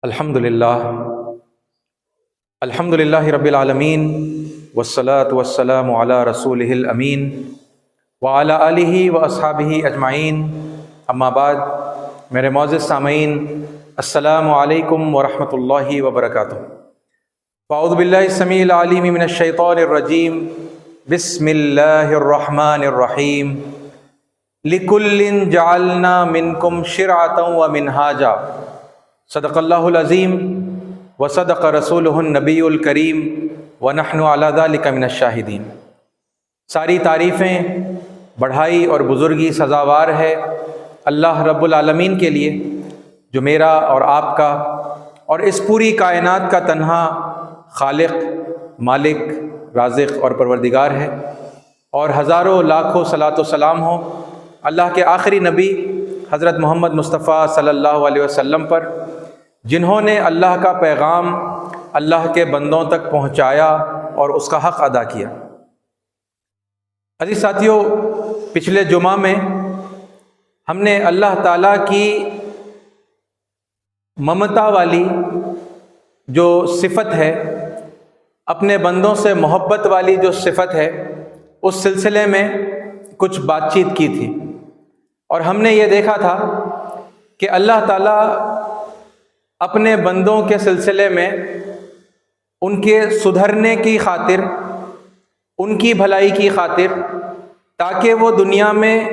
الحمدللہ رب العالمین والصلاة والسلام علی رسولہ الامین وعلی آلہ واصحابہ اجمعین، اما بعد۔ میرے معزز سامعین، السلام علیکم ورحمۃ اللہ وبرکاتہ۔ اعوذ باللہ السمیع العلیم من الشیطان الرجیم، بسم اللہ الرحمن الرحیم۔ لکل جعلنا منکم شرعۃ ومنہاجا، صدق اللہ العظیم وصدق رسولہ النبی الکریم ونحن علی ذلک من الشاہدین۔ ساری تعریفیں، بڑھائی اور بزرگی سزاوار ہے اللہ رب العالمین کے لیے، جو میرا اور آپ کا اور اس پوری کائنات کا تنہا خالق، مالک، رازق اور پروردگار ہے، اور ہزاروں لاکھوں صلاۃ و سلام ہو اللہ کے آخری نبی حضرت محمد مصطفیٰ صلی اللہ علیہ وسلم پر، جنہوں نے اللہ کا پیغام اللہ کے بندوں تک پہنچایا اور اس کا حق ادا کیا۔ عزیز ساتھیوں، پچھلے جمعہ میں ہم نے اللہ تعالیٰ کی ممتا والی جو صفت ہے، اپنے بندوں سے محبت والی جو صفت ہے، اس سلسلے میں کچھ بات چیت کی تھی، اور ہم نے یہ دیکھا تھا کہ اللہ تعالیٰ اپنے بندوں کے سلسلے میں ان کے سدھرنے کی خاطر، ان کی بھلائی کی خاطر، تاکہ وہ دنیا میں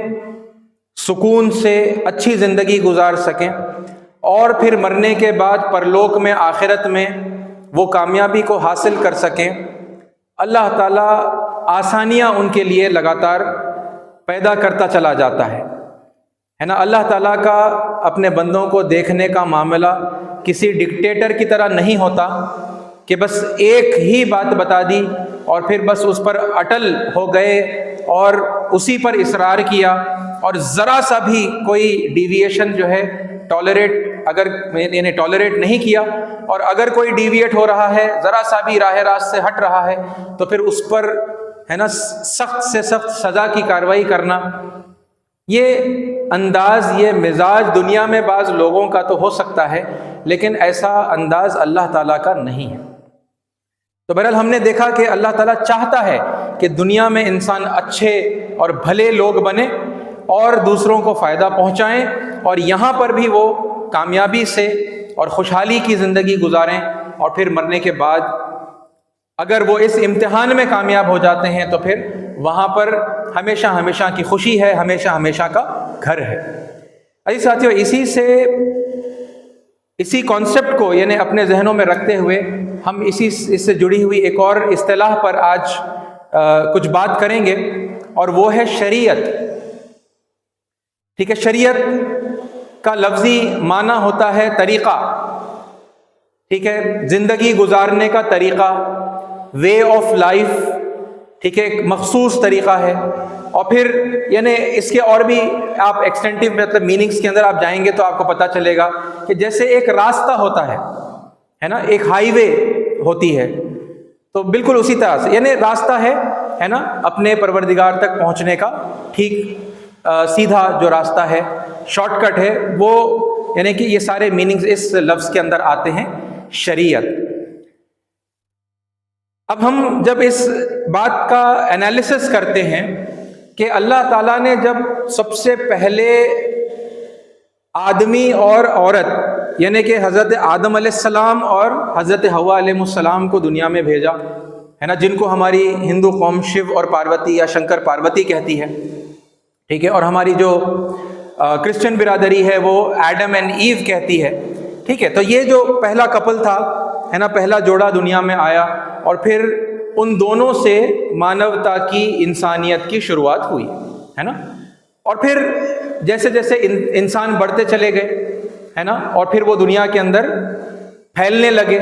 سکون سے اچھی زندگی گزار سکیں اور پھر مرنے کے بعد پرلوک میں، آخرت میں وہ کامیابی کو حاصل کر سکیں، اللہ تعالیٰ آسانیاں ان کے لیے لگاتار پیدا کرتا چلا جاتا ہے نا۔ اللہ تعالیٰ کا اپنے بندوں کو دیکھنے کا معاملہ کسی ڈکٹیٹر کی طرح نہیں ہوتا کہ بس ایک ہی بات بتا دی اور پھر بس اس پر اٹل ہو گئے اور اسی پر اصرار کیا، اور ذرا سا بھی کوئی ڈیویشن جو ہے ٹالریٹ نہیں کیا، اور اگر کوئی ڈیویٹ ہو رہا ہے، ذرا سا بھی راہ راست سے ہٹ رہا ہے، تو پھر اس پر سخت سے سخت سزا کی کارروائی کرنا۔ یہ انداز، یہ مزاج دنیا میں بعض لوگوں کا تو ہو سکتا ہے، لیکن ایسا انداز اللہ تعالیٰ کا نہیں ہے۔ تو بہرحال ہم نے دیکھا کہ اللہ تعالیٰ چاہتا ہے کہ دنیا میں انسان اچھے اور بھلے لوگ بنے اور دوسروں کو فائدہ پہنچائیں، اور یہاں پر بھی وہ کامیابی سے اور خوشحالی کی زندگی گزاریں، اور پھر مرنے کے بعد اگر وہ اس امتحان میں کامیاب ہو جاتے ہیں تو پھر وہاں پر ہمیشہ ہمیشہ کی خوشی ہے، ہمیشہ ہمیشہ کا گھر ہے۔ عزیز ساتھیوں، اسی کانسیپٹ کو یعنی اپنے ذہنوں میں رکھتے ہوئے ہم اس سے جڑی ہوئی ایک اور اصطلاح پر آج کچھ بات کریں گے، اور وہ ہے شریعت۔ ٹھیک ہے، شریعت کا لفظی معنی ہوتا ہے طریقہ، ٹھیک ہے، زندگی گزارنے کا طریقہ، وے آف لائف، ٹھیک ہے، ایک مخصوص طریقہ ہے۔ اور پھر یعنی اس کے اور بھی آپ ایکسٹینٹیو مطلب میننگز کے اندر آپ جائیں گے تو آپ کو پتہ چلے گا کہ جیسے ایک راستہ ہوتا ہے نا، ایک ہائی وے ہوتی ہے، تو بالکل اسی طرح سے یعنی راستہ ہے نا اپنے پروردگار تک پہنچنے کا، ٹھیک سیدھا جو راستہ ہے، شارٹ کٹ ہے وہ، یعنی کہ یہ سارے میننگز اس لفظ کے اندر آتے ہیں شریعت۔ اب ہم جب اس بات کا انالیسس کرتے ہیں کہ اللہ تعالیٰ نے جب سب سے پہلے آدمی اور عورت یعنی کہ حضرت آدم علیہ السلام اور حضرت حوا علیہ السلام کو دنیا میں بھیجا ہے نا، جن کو ہماری ہندو قوم شیو اور پاروتی یا شنکر پاروتی کہتی ہے، ٹھیک ہے، اور ہماری جو کرسچن برادری ہے وہ ایڈم اینڈ ایو کہتی ہے، ٹھیک ہے۔ تو یہ جو پہلا کپل تھا ہے نا، پہلا جوڑا دنیا میں آیا، اور پھر ان دونوں سے مانوتا کی، انسانیت کی شروعات ہوئی ہے نا۔ اور پھر جیسے جیسے انسان بڑھتے چلے گئے ہے نا، اور پھر وہ دنیا کے اندر پھیلنے لگے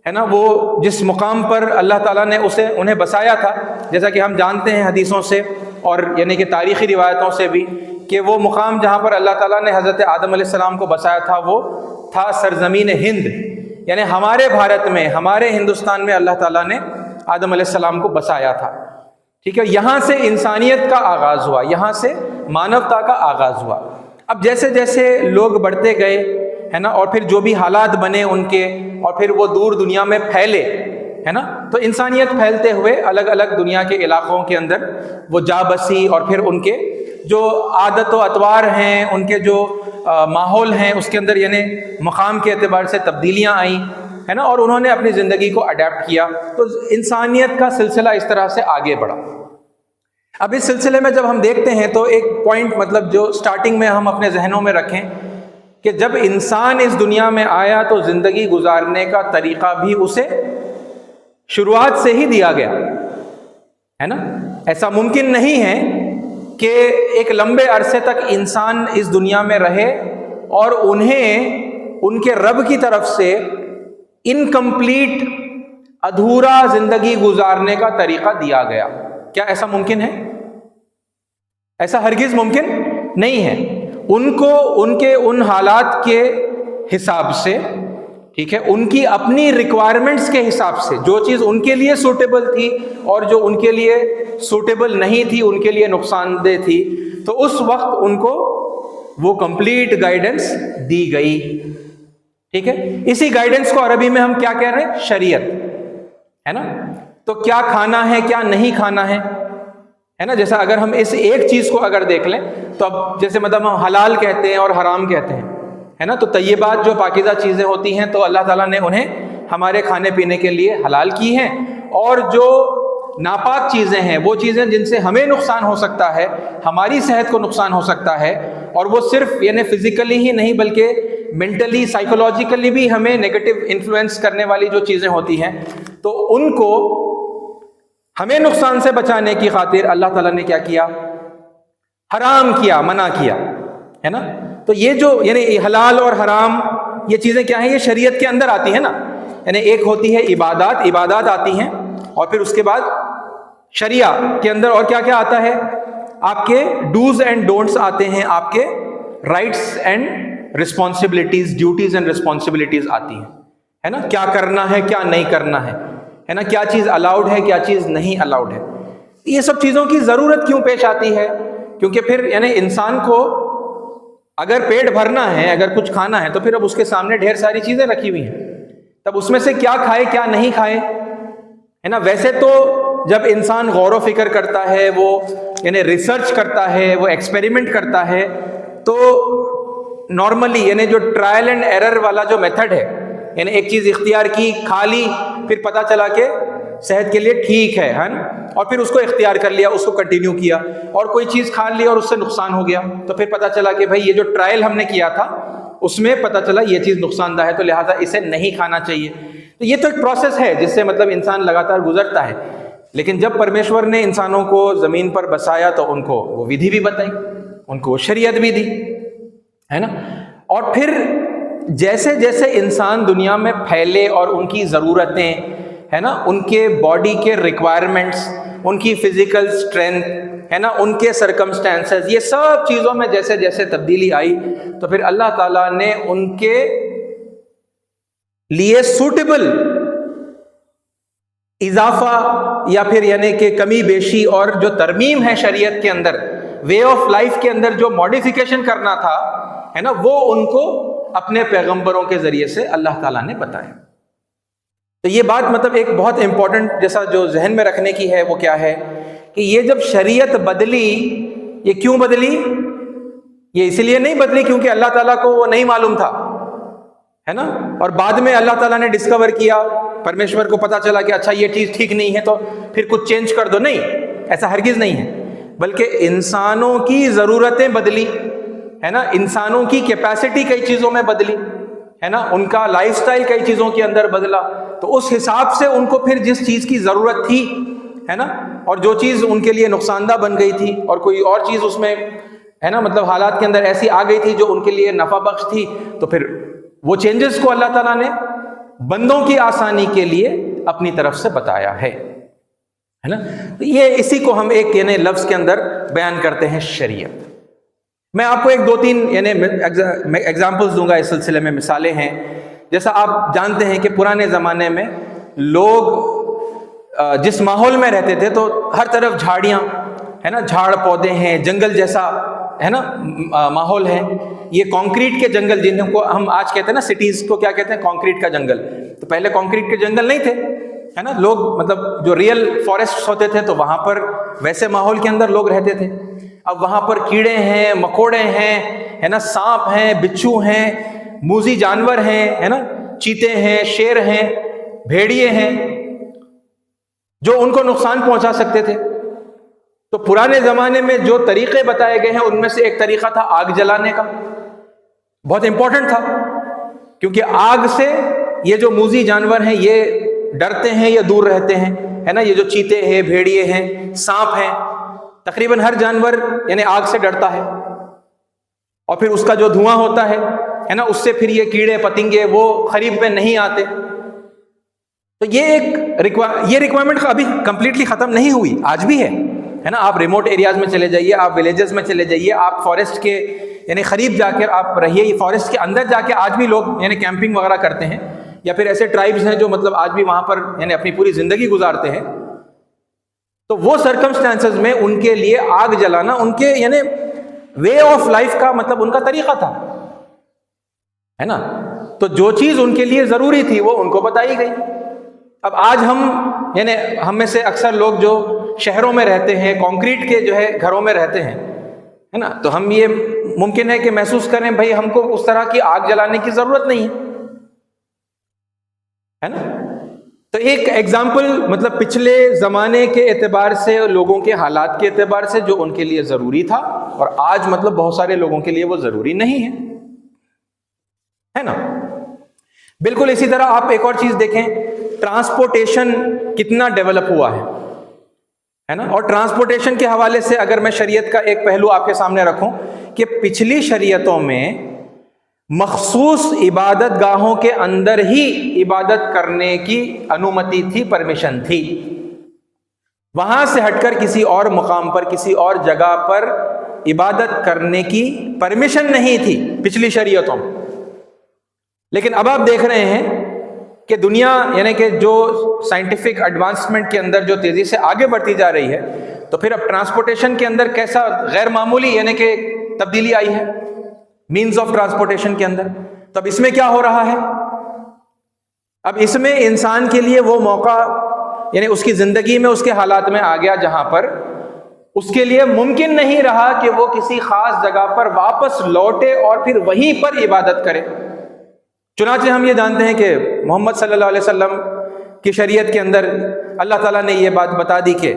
ہے نا، وہ جس مقام پر اللہ تعالیٰ نے انہیں بسایا تھا، جیسا کہ ہم جانتے ہیں حدیثوں سے اور یعنی کہ تاریخی روایتوں سے بھی، کہ وہ مقام جہاں پر اللہ تعالیٰ نے حضرت آدم علیہ السلام کو بسایا تھا وہ تھا سرزمین ہند، یعنی ہمارے بھارت میں، ہمارے ہندوستان میں اللہ تعالیٰ نے آدم علیہ السلام کو بسایا تھا، ٹھیک ہے۔ یہاں سے انسانیت کا آغاز ہوا، یہاں سے مانوتا کا آغاز ہوا۔ اب جیسے جیسے لوگ بڑھتے گئے ہے نا، اور پھر جو بھی حالات بنے ان کے، اور پھر وہ دور دنیا میں پھیلے، ہے نا، تو انسانیت پھیلتے ہوئے الگ الگ دنیا کے علاقوں کے اندر وہ جا بسی، اور پھر ان کے جو عادت و اطوار ہیں، ان کے جو ماحول ہیں، اس کے اندر یعنی مقام کے اعتبار سے تبدیلیاں آئیں، ہے نا، اور انہوں نے اپنی زندگی کو اڈیپٹ کیا، تو انسانیت کا سلسلہ اس طرح سے آگے بڑھا۔ اب اس سلسلے میں جب ہم دیکھتے ہیں تو ایک پوائنٹ مطلب جو سٹارٹنگ میں ہم اپنے ذہنوں میں رکھیں کہ جب انسان اس دنیا میں آیا تو زندگی گزارنے کا طریقہ بھی اسے شروعات سے ہی دیا گیا ہے نا۔ ایسا ممکن نہیں ہے کہ ایک لمبے عرصے تک انسان اس دنیا میں رہے اور انہیں ان کے رب کی طرف سے انکمپلیٹ، ادھورا زندگی گزارنے کا طریقہ دیا گیا۔ کیا ایسا ممکن ہے؟ ایسا ہرگز ممکن نہیں ہے۔ ان کو ان کے ان حالات کے حساب سے، ٹھیک ہے، ان کی اپنی ریکوائرمنٹس کے حساب سے جو چیز ان کے لیے سوٹیبل تھی اور جو ان کے لیے سوٹیبل نہیں تھی، ان کے لیے نقصان دہ تھی، تو اس وقت ان کو وہ کمپلیٹ گائیڈنس دی گئی، ٹھیک ہے۔ اسی گائیڈنس کو عربی میں ہم کیا کہہ رہے ہیں؟ شریعت، ہے نا۔ تو کیا کھانا ہے، کیا نہیں کھانا ہے نا۔ جیسا اگر ہم اس ایک چیز کو اگر دیکھ لیں تو اب جیسے مطلب ہم حلال کہتے ہیں اور حرام کہتے ہیں، ہے نا، تو طیبات جو پاکیزہ چیزیں ہوتی ہیں تو اللہ تعالیٰ نے انہیں ہمارے کھانے پینے کے لیے حلال کی ہیں، اور جو ناپاک چیزیں ہیں، وہ چیزیں جن سے ہمیں نقصان ہو سکتا ہے، ہماری صحت کو نقصان ہو سکتا ہے، اور وہ صرف یعنی فزیکلی ہی نہیں بلکہ مینٹلی، سائیکولوجیکلی بھی ہمیں نیگیٹو انفلوئنس کرنے والی جو چیزیں ہوتی ہیں، تو ان کو ہمیں نقصان سے بچانے کی خاطر اللہ تعالیٰ نے کیا کیا؟ حرام کیا، منع کیا، ہے نا۔ تو یہ جو یعنی حلال اور حرام یہ چیزیں کیا ہیں؟ یہ شریعت کے اندر آتی ہیں نا، یعنی ایک ہوتی ہے عبادات آتی ہیں، اور پھر اس کے بعد شریعہ کے اندر اور کیا کیا آتا ہے؟ آپ کے ڈوز اینڈ ڈونٹس آتے ہیں، آپ کے rights and responsibilities, duties and responsibilities آتی ہیں، ہے نا۔ کیا کرنا ہے، کیا نہیں کرنا ہے نا، کیا چیز الاؤڈ ہے، کیا چیز نہیں الاؤڈ ہے۔ یہ سب چیزوں کی ضرورت کیوں پیش آتی ہے؟ کیونکہ پھر یعنی انسان کو اگر پیٹ بھرنا ہے، اگر کچھ کھانا ہے، تو پھر اب اس کے سامنے ڈھیر ساری چیزیں رکھی ہوئی ہیں، تب اس میں سے کیا کھائے کیا نہیں کھائے، ہے نا۔ ویسے تو جب انسان غور و فکر کرتا ہے، وہ یعنی ریسرچ کرتا ہے، وہ ایکسپیریمنٹ کرتا ہے، تو نارملی یعنی جو ٹرائل اینڈ ایرر والا جو میتھڈ ہے، یعنی ایک چیز اختیار کی، کھا لی، پھر پتہ چلا کہ صحت کے لیے ٹھیک ہے نا، اور پھر اس کو اختیار کر لیا، اس کو کنٹینیو کیا، اور کوئی چیز کھا لی اور اس سے نقصان ہو گیا، تو پھر پتہ چلا کہ بھائی یہ جو ٹرائل ہم نے کیا تھا اس میں پتہ چلا یہ چیز نقصان دہ ہے، تو لہٰذا اسے نہیں کھانا چاہیے۔ تو یہ تو ایک پروسیس ہے جس سے مطلب انسان لگاتار گزرتا ہے، لیکن جب پرمیشور نے انسانوں کو زمین پر بسایا تو ان کو وہ ودھی بھی بتائی، ان کو وہ شریعت بھی دی، ہے نا۔ اور پھر جیسے جیسے انسان دنیا میں پھیلے اور ان کی ضرورتیں، ہے نا، ان کے باڈی کے ریکوائرمنٹس، ان کی فزیکل اسٹرینتھ، ہے نا، ان کے سرکمسٹانسز، یہ سب چیزوں میں جیسے جیسے تبدیلی آئی، تو پھر اللہ تعالیٰ نے ان کے لیے سوٹیبل اضافہ یا پھر یعنی کہ کمی بیشی اور جو ترمیم ہے شریعت کے اندر، وے آف لائف کے اندر جو ماڈیفیکیشن کرنا تھا، ہے نا، وہ ان کو اپنے پیغمبروں کے ذریعے سے اللہ تعالیٰ نے بتایا۔ تو یہ بات مطلب ایک بہت امپورٹنٹ جیسا جو ذہن میں رکھنے کی ہے، وہ کیا ہے کہ یہ جب شریعت بدلی، یہ کیوں بدلی؟ یہ اس لیے نہیں بدلی کیونکہ اللہ تعالیٰ کو وہ نہیں معلوم تھا، ہے نا، اور بعد میں اللہ تعالیٰ نے ڈسکور کیا، پرمیشور کو پتا چلا کہ اچھا یہ چیز ٹھیک نہیں ہے تو پھر کچھ چینج کر دو، نہیں، ایسا ہرگز نہیں ہے، بلکہ انسانوں کی ضرورتیں بدلی، ہے نا، انسانوں کی کیپیسٹی کئی چیزوں میں بدلی، ہے نا، ان کا لائف سٹائل کئی چیزوں کے اندر بدلا، تو اس حساب سے ان کو پھر جس چیز کی ضرورت تھی، ہے نا، اور جو چیز ان کے لیے نقصان دہ بن گئی تھی اور کوئی اور چیز اس میں، ہے نا، مطلب حالات کے اندر ایسی آ گئی تھی جو ان کے لیے نفع بخش تھی، تو پھر وہ چینجز کو اللہ تعالیٰ نے بندوں کی آسانی کے لیے اپنی طرف سے بتایا ہے نا۔ یہ اسی کو ہم ایک یعنی لفظ کے اندر بیان کرتے ہیں شریعت۔ میں آپ کو ایک دو تین یعنی ایگزامپلز دوں گا اس سلسلے میں، مثالیں ہیں۔ جیسا آپ جانتے ہیں کہ پرانے زمانے میں لوگ جس ماحول میں رہتے تھے تو ہر طرف جھاڑیاں، ہے نا، جھاڑ پودے ہیں، جنگل جیسا، ہے نا، ماحول ہے، یہ کانکریٹ کے جنگل جن کو ہم آج کہتے ہیں نا سٹیز کو کیا کہتے ہیں، کانکریٹ کا جنگل، تو پہلے کانکریٹ کے جنگل نہیں تھے، ہے نا، لوگ مطلب جو ریئل فارسٹ ہوتے تھے تو وہاں پر ویسے ماحول کے اندر لوگ رہتے تھے. اب وہاں پر کیڑے ہیں، مکوڑے ہیں، ہے نا، سانپ ہیں، بچھو ہیں، موذی جانور ہیں، ہے نا، چیتے ہیں، شیر ہیں، بھیڑیے ہیں جو ان کو نقصان پہنچا سکتے تھے. تو پرانے زمانے میں جو طریقے بتائے گئے ہیں ان میں سے ایک طریقہ تھا آگ جلانے کا، بہت امپورٹنٹ تھا، کیونکہ آگ سے یہ جو موذی جانور ہیں یہ ڈرتے ہیں یا دور رہتے ہیں، ہے نا. یہ جو چیتے ہیں، بھیڑیے ہیں، سانپ ہیں، تقریباً ہر جانور یعنی آگ سے ڈرتا ہے، اور پھر اس کا جو دھواں ہوتا ہے نا، اس سے پھر یہ کیڑے پتنگے وہ قریب میں نہیں آتے. تو یہ ریکوائرمنٹ ابھی کمپلیٹلی ختم نہیں ہوئی، آج بھی ہے نا. آپ ریموٹ ایریاز میں چلے جائیے، آپ ولیجز میں چلے جائیے، آپ فارسٹ کے یعنی قریب جا کے آپ رہیے، فارسٹ کے اندر جا کے آج بھی لوگ یعنی کیمپنگ وغیرہ کرتے ہیں، یا پھر ایسے ٹرائبز ہیں جو مطلب آج بھی وہاں پر یعنی اپنی پوری زندگی گزارتے ہیں. تو وہ سرکمسٹانسز میں ان کے لیے آگ جلانا ان کے یعنی وے آف لائف کا مطلب ان کا طریقہ تھا، ہے نا. تو جو چیز ان کے لیے ضروری تھی وہ ان کو بتائی گئی. اب آج ہم میں سے اکثر لوگ جو شہروں میں رہتے ہیں، کانکریٹ کے جو ہے گھروں میں رہتے ہیں، ہے نا، تو ہم یہ ممکن ہے کہ محسوس کریں بھائی ہم کو اس طرح کی آگ جلانے کی ضرورت نہیں ہے نا. تو ایک ایگزامپل مطلب پچھلے زمانے کے اعتبار سے، لوگوں کے حالات کے اعتبار سے جو ان کے لیے ضروری تھا، اور آج مطلب بہت سارے لوگوں کے لیے وہ ضروری نہیں ہے نا. بالکل اسی طرح آپ ایک اور چیز دیکھیں، ٹرانسپورٹیشن کتنا ڈیولپ ہوا ہے نا. اور ٹرانسپورٹیشن کے حوالے سے اگر میں شریعت کا ایک پہلو آپ کے سامنے رکھوں کہ پچھلی شریعتوں میں مخصوص عبادت گاہوں کے اندر ہی عبادت کرنے کی انومتی تھی، پرمیشن تھی. وہاں سے ہٹ کر کسی اور مقام پر، کسی اور جگہ پر عبادت کرنے کی پرمیشن نہیں تھی پچھلی شریعتوں میں. لیکن اب آپ دیکھ رہے ہیں کہ دنیا یعنی کہ جو سائنٹیفک ایڈوانسمنٹ کے اندر جو تیزی سے آگے بڑھتی جا رہی ہے، تو پھر اب ٹرانسپورٹیشن کے اندر کیسا غیر معمولی یعنی کہ تبدیلی آئی ہے مینز آف ٹرانسپورٹیشن کے اندر. تو اب اس میں کیا ہو رہا ہے، اب اس میں انسان کے لیے وہ موقع یعنی اس کی زندگی میں، اس کے حالات میں آ گیا جہاں پر اس کے لیے ممکن نہیں رہا کہ وہ کسی خاص جگہ پر واپس لوٹے اور پھر وہیں پر عبادت کرے. چنانچہ ہم یہ جانتے ہیں کہ محمد صلی اللہ علیہ وسلم کی شریعت کے اندر اللہ تعالیٰ نے یہ بات بتا دی کہ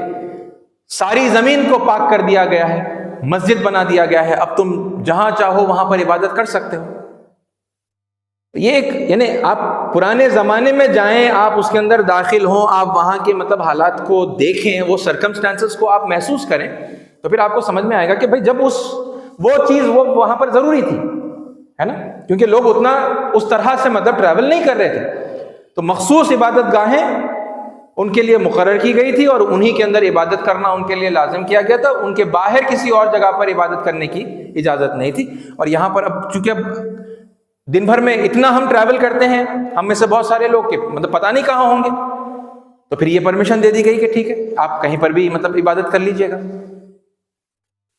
ساری زمین کو پاک کر دیا گیا ہے، مسجد بنا دیا گیا ہے، اب تم جہاں چاہو وہاں پر عبادت کر سکتے ہو. یہ ایک یعنی آپ پرانے زمانے میں جائیں، آپ اس کے اندر داخل ہوں، آپ وہاں کے مطلب حالات کو دیکھیں، وہ سرکمسٹانسز کو آپ محسوس کریں، تو پھر آپ کو سمجھ میں آئے گا کہ بھائی جب وہ چیز وہ وہاں پر ضروری تھی، ہے نا، کیونکہ لوگ اتنا اس طرح سے مطلب ٹریول نہیں کر رہے تھے. تو مخصوص عبادت گاہیں ان کے لیے مقرر کی گئی تھی اور انہی کے اندر عبادت کرنا ان کے لیے لازم کیا گیا تھا. ان کے باہر کسی اور جگہ پر عبادت کرنے کی اجازت نہیں تھی. اور یہاں پر اب چونکہ اب دن بھر میں اتنا ہم ٹریول کرتے ہیں، ہم میں سے بہت سارے لوگ کہ مطلب پتہ نہیں کہاں ہوں گے، تو پھر یہ پرمیشن دے دی گئی کہ ٹھیک ہے آپ کہیں پر بھی مطلب عبادت کر لیجئے گا،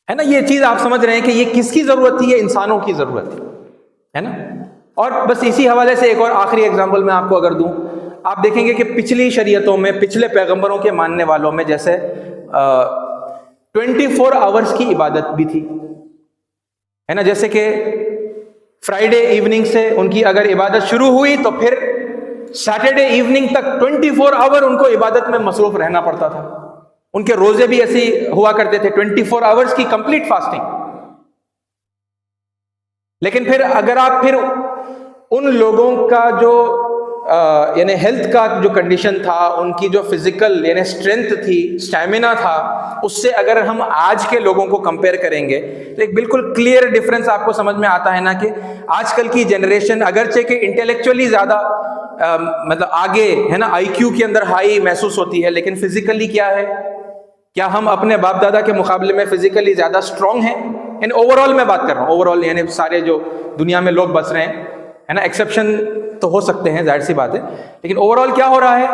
ہے نا. یہ چیز آپ سمجھ رہے ہیں کہ یہ کس کی ضرورت تھی، یہ انسانوں کی ضرورت تھی، ہے نا. اور بس اسی حوالے سے ایک اور آخری اگزامپل میں آپ کو اگر دوں، آپ دیکھیں گے کہ پچھلی شریعتوں میں، پچھلے پیغمبروں کے ماننے والوں میں جیسے 24 آورز کی عبادت بھی تھی، ہے نا. جیسے کہ فرائیڈے ایوننگ سے ان کی اگر عبادت شروع ہوئی تو پھر سیٹرڈے ایوننگ تک 24 آور ان کو عبادت میں مصروف رہنا پڑتا تھا. ان کے روزے بھی ایسے ہوا کرتے تھے، 24 آورز کی کمپلیٹ فاسٹنگ. لیکن پھر اگر آپ پھر ان لوگوں کا جو یعنی ہیلتھ کا جو کنڈیشن تھا، ان کی جو فزیکل یعنی اسٹرینتھ تھی، اسٹیمنا تھا، اس سے اگر ہم آج کے لوگوں کو کمپیئر کریں گے تو ایک بالکل کلیئر ڈفرنس آپ کو سمجھ میں آتا ہے نا کہ آج کل کی جنریشن اگرچہ کہ انٹلیکچولی زیادہ مطلب آگے ہے نا، آئی کیو کے اندر ہائی محسوس ہوتی ہے، لیکن فزیکلی کیا ہے، کیا ہم اپنے باپ دادا کے مقابلے میں فزیکلی زیادہ اسٹرانگ ہیں؟ یعنی اوور آل میں بات کر رہا ہوں، اوور آل یعنی سارے جو دنیا میں لوگ بس رہے ہیں، ہے نا. ایکسیپشن تو ہو سکتے ہیں، ظاہر سی بات ہے، لیکن اوور آل کیا ہو رہا ہے،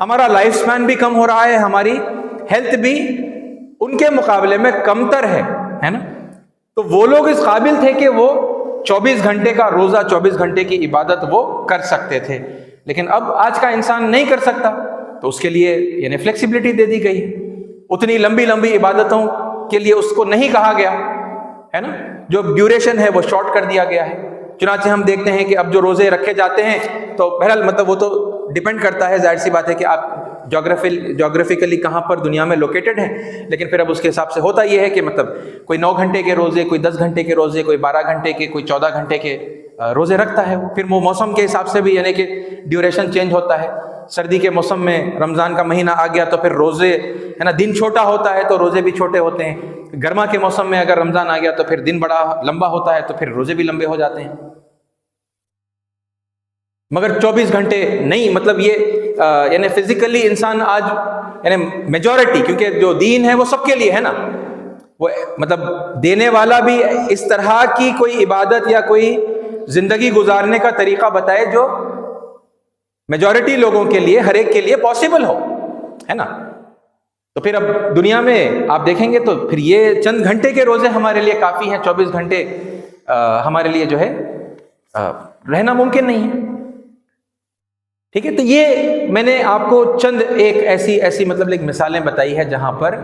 ہمارا لائف سپین بھی کم ہو رہا ہے، ہماری ہیلتھ بھی ان کے مقابلے میں کم تر ہے نا. تو وہ لوگ اس قابل تھے کہ وہ 24 گھنٹے کا روزہ، 24 گھنٹے کی عبادت وہ کر سکتے تھے، لیکن اب آج کا انسان نہیں کر سکتا، تو اس کے لیے یعنی فلیکسیبلٹی دے دی گئی، اتنی لمبی لمبی عبادتوں کے لیے اس کو نہیں کہا گیا ہے نا، جو ڈیوریشن ہے وہ شارٹ کر دیا گیا ہے۔ چنانچہ ہم دیکھتے ہیں کہ اب جو روزے رکھے جاتے ہیں تو بہرحال مطلب وہ تو ڈیپینڈ کرتا ہے، ظاہر سی بات ہے کہ آپ جغرافیکلی کہاں پر دنیا میں لوکیٹڈ ہیں، لیکن پھر اب اس کے حساب سے ہوتا یہ ہے کہ مطلب کوئی 9 گھنٹے کے روزے، کوئی 10 گھنٹے کے روزے، کوئی 12 گھنٹے کے، کوئی 14 گھنٹے کے روزے رکھتا ہے۔ پھر وہ موسم کے حساب سے بھی یعنی کہ ڈیوریشن چینج ہوتا ہے۔ سردی کے موسم میں رمضان کا مہینہ آ گیا تو پھر روزے ہے نا، دن چھوٹا ہوتا ہے تو روزے بھی چھوٹے ہوتے ہیں۔ گرما کے موسم میں اگر رمضان آ گیا تو پھر دن بڑا لمبا ہوتا ہے تو پھر روزے بھی لمبے ہو جاتے ہیں۔ مگر 24 گھنٹے نہیں، مطلب یہ یعنی فزیکلی انسان آج یعنی میجورٹی، کیونکہ جو دین ہے وہ سب کے لیے ہے نا، وہ مطلب دینے والا بھی اس طرح کی کوئی عبادت یا کوئی زندگی گزارنے کا طریقہ بتائے جو میجورٹی لوگوں کے لیے، ہر ایک کے لیے پاسبل ہو، ہے نا۔ تو پھر اب دنیا میں آپ دیکھیں گے تو پھر یہ چند گھنٹے کے روزے ہمارے لیے کافی ہیں، 24 گھنٹے ہمارے لیے جو ہے رہنا ممکن نہیں ہے، ٹھیک ہے۔ تو یہ میں نے آپ کو چند ایسی مطلب ایک مثالیں بتائی ہے جہاں پر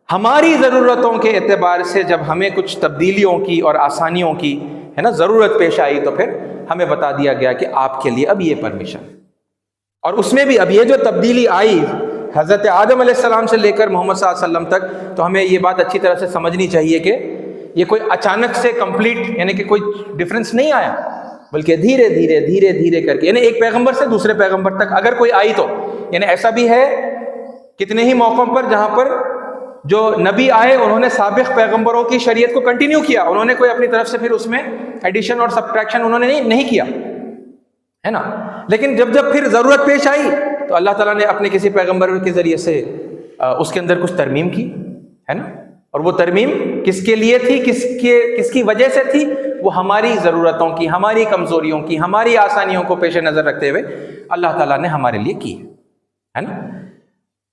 ہماری ضرورتوں کے اعتبار سے جب ہمیں کچھ تبدیلیوں کی اور آسانیوں کی ہے نا ضرورت پیش آئی تو پھر ہمیں بتا دیا گیا کہ آپ کے لیے اب یہ پرمیشن، اور اس میں بھی اب یہ جو تبدیلی آئی حضرت آدم علیہ السلام سے لے کر محمد صلی اللہ علیہ وسلم تک، تو ہمیں یہ بات اچھی طرح سے سمجھنی چاہیے کہ یہ کوئی اچانک سے کمپلیٹ یعنی کہ کوئی ڈفرنس نہیں آیا، بلکہ دھیرے دھیرے کر کے، یعنی ایک پیغمبر سے دوسرے پیغمبر تک اگر کوئی آئی تو یعنی ایسا بھی ہے کتنے ہی موقعوں پر جہاں پر جو نبی آئے انہوں نے سابق پیغمبروں کی شریعت کو کنٹینیو کیا، انہوں نے کوئی اپنی طرف سے پھر اس میں ایڈیشن اور سبٹریکشن انہوں نے نہیں کیا، ہے نا۔ لیکن جب پھر ضرورت پیش آئی تو اللہ تعالیٰ نے اپنے کسی پیغمبر کے ذریعے سے اس کے اندر کچھ ترمیم کی، ہے نا، اور وہ ترمیم کس کے لیے تھی، کس کی وجہ سے تھی، وہ ہماری ضرورتوں کی، ہماری کمزوریوں کی، ہماری آسانیوں کو پیش نظر رکھتے ہوئے اللہ تعالیٰ نے ہمارے لیے کی ہے نا۔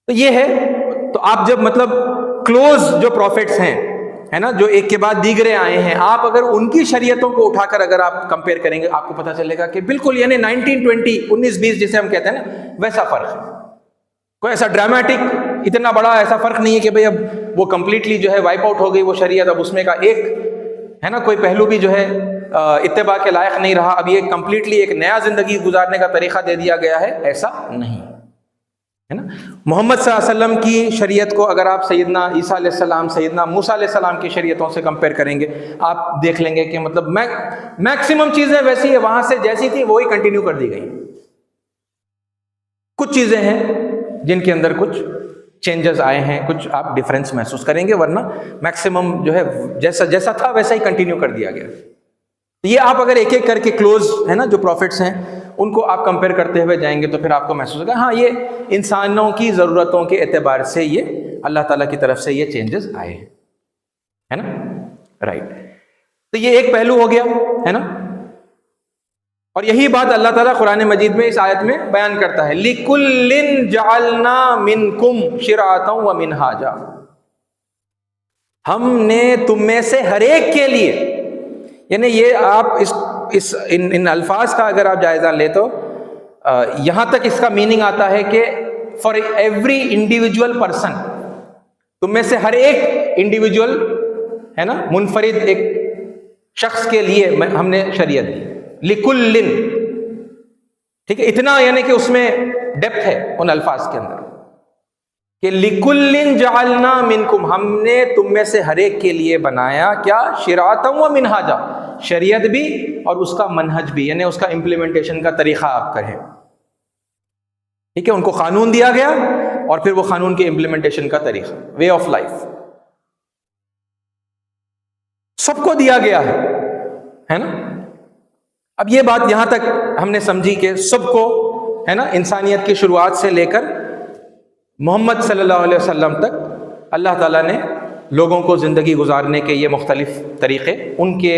تو یہ ہے، تو آپ جب مطلب کلوز جو پروفٹس ہیں ہے نا، جو ایک کے بعد دیگرے آئے ہیں، آپ اگر ان کی شریعتوں کو اٹھا کر اگر آپ کمپیئر کریں گے آپ کو پتہ چلے گا کہ بالکل یعنی 1920 1920 جسے ہم کہتے ہیں نا ویسا فرق ہے، کوئی ایسا ڈرامیٹک اتنا بڑا ایسا فرق نہیں ہے کہ بھئی اب وہ کمپلیٹلی جو ہے وائپ آؤٹ ہو گئی وہ شریعت، اب اس میں کا ایک ہے نا کوئی پہلو بھی جو ہے اتباع کے لائق نہیں رہا، اب یہ کمپلیٹلی ایک نیا زندگی گزارنے کا طریقہ دے دیا گیا ہے، ایسا نہیں ہے نا۔ محمد صلی اللہ علیہ وسلم کی شریعت کو اگر آپ سیدنا عیسیٰ علیہ السلام، سیدنا موسیٰ علیہ السلام کی شریعتوں سے کمپیئر کریں گے آپ دیکھ لیں گے کہ مطلب میکسیمم چیزیں ویسی ہیں، وہاں سے جیسی تھی وہی کنٹینیو کر دی گئی، کچھ چیزیں ہیں جن کے اندر کچھ چینجز آئے ہیں، کچھ آپ ڈیفرنس محسوس کریں گے، ورنہ میکسیمم جو ہے جیسا تھا ویسا ہی کنٹینیو کر دیا گیا۔ یہ آپ اگر ایک ایک کر کے کلوز ہے نا جو پروفٹس ہیں ان کو آپ کمپیئر کرتے ہوئے جائیں گے تو پھر آپ کو محسوس ہوگا ہاں یہ انسانوں کی ضرورتوں کے اعتبار سے یہ اللہ تعالیٰ کی طرف سے یہ چینجز آئے ہیں، ہے نا، رائٹ۔ تو یہ ایک پہلو ہو گیا ہے نا، اور یہی بات اللہ تعالیٰ قرآن مجید میں اس آیت میں بیان کرتا ہے، لِكُلٍّ جَعَلْنَا مِنْكُمْ شِرْعَةً وَمِنْهَاجًا، ہم نے تم میں سے ہر ایک کے لیے، یعنی یہ آپ ان الفاظ کا اگر آپ جائزہ لیں تو یہاں تک اس کا میننگ آتا ہے کہ فار ایوری انڈیویجول پرسن، تم میں سے ہر ایک انڈیویجول ہے نا منفرد ایک شخص کے لیے ہم نے شریعت دی، لِكُلٍّ، ٹھیک ہے، اتنا یعنی کہ اس میں ڈیپتھ ہے ان الفاظ کے اندر کہ لِكُلٍّ جَعَلْنَا مِنْكُمْ، ہم نے تم میں سے ہر ایک کے لیے بنایا کیا، شِرْعَةً وَمِنْهَاجًا، شریعت بھی اور اس کا منہج بھی، یعنی اس کا امپلیمنٹیشن کا طریقہ آپ کریں، ٹھیک ہے، ان کو قانون دیا گیا اور پھر وہ قانون کے امپلیمنٹیشن کا طریقہ، وے آف لائف سب کو دیا گیا ہے نا۔ اب یہ بات یہاں تک ہم نے سمجھی کہ سب کو ہے نا، انسانیت کی شروعات سے لے کر محمد صلی اللہ علیہ وسلم تک اللہ تعالیٰ نے لوگوں کو زندگی گزارنے کے یہ مختلف طریقے ان کے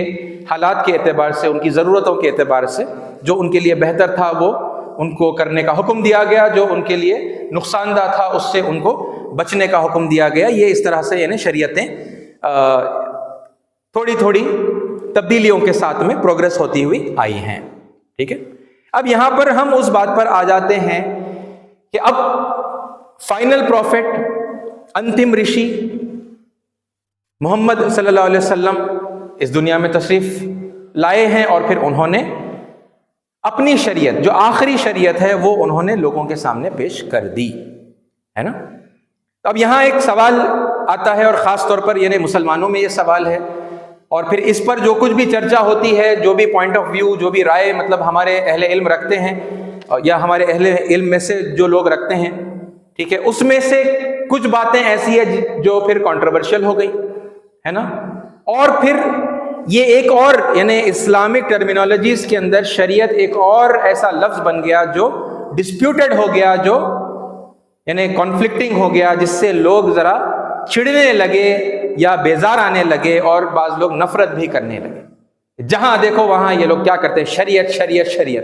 حالات کے اعتبار سے، ان کی ضرورتوں کے اعتبار سے جو ان کے لیے بہتر تھا وہ ان کو کرنے کا حکم دیا گیا، جو ان کے لیے نقصان دہ تھا اس سے ان کو بچنے کا حکم دیا گیا۔ یہ اس طرح سے یعنی شریعتیں تھوڑی تھوڑی تبدیلیوں کے ساتھ میں پروگرس ہوتی ہوئی آئی ہیں. ٹھیک ہے. اب یہاں پر ہم اس بات پر آ جاتے ہیں کہ اب فائنل پروفٹ، انتم رشی محمد صلی اللہ علیہ وسلم اس دنیا میں تشریف لائے ہیں، اور پھر انہوں نے اپنی شریعت، جو آخری شریعت ہے، وہ انہوں نے لوگوں کے سامنے پیش کر دی ہے نا. اب یہاں ایک سوال آتا ہے، اور خاص طور پر یعنی مسلمانوں میں یہ سوال ہے، اور پھر اس پر جو کچھ بھی چرچا ہوتی ہے، جو بھی پوائنٹ آف ویو، جو بھی رائے مطلب ہمارے اہل علم رکھتے ہیں، یا ہمارے اہل علم میں سے جو لوگ رکھتے ہیں، ٹھیک ہے، اس میں سے کچھ باتیں ایسی ہیں جو پھر کنٹروورشل ہو گئی ہے نا. اور پھر یہ ایک اور یعنی اسلامک ٹرمینالوجیز کے اندر شریعت ایک اور ایسا لفظ بن گیا جو ڈسپیوٹڈ ہو گیا، جو یعنی کانفلکٹنگ ہو گیا، جس سے لوگ ذرا چڑنے لگے یا بیزار آنے لگے، اور بعض لوگ نفرت بھی کرنے لگے. جہاں دیکھو وہاں یہ لوگ کیا کرتے ہیں، شریعت شریعت شریعت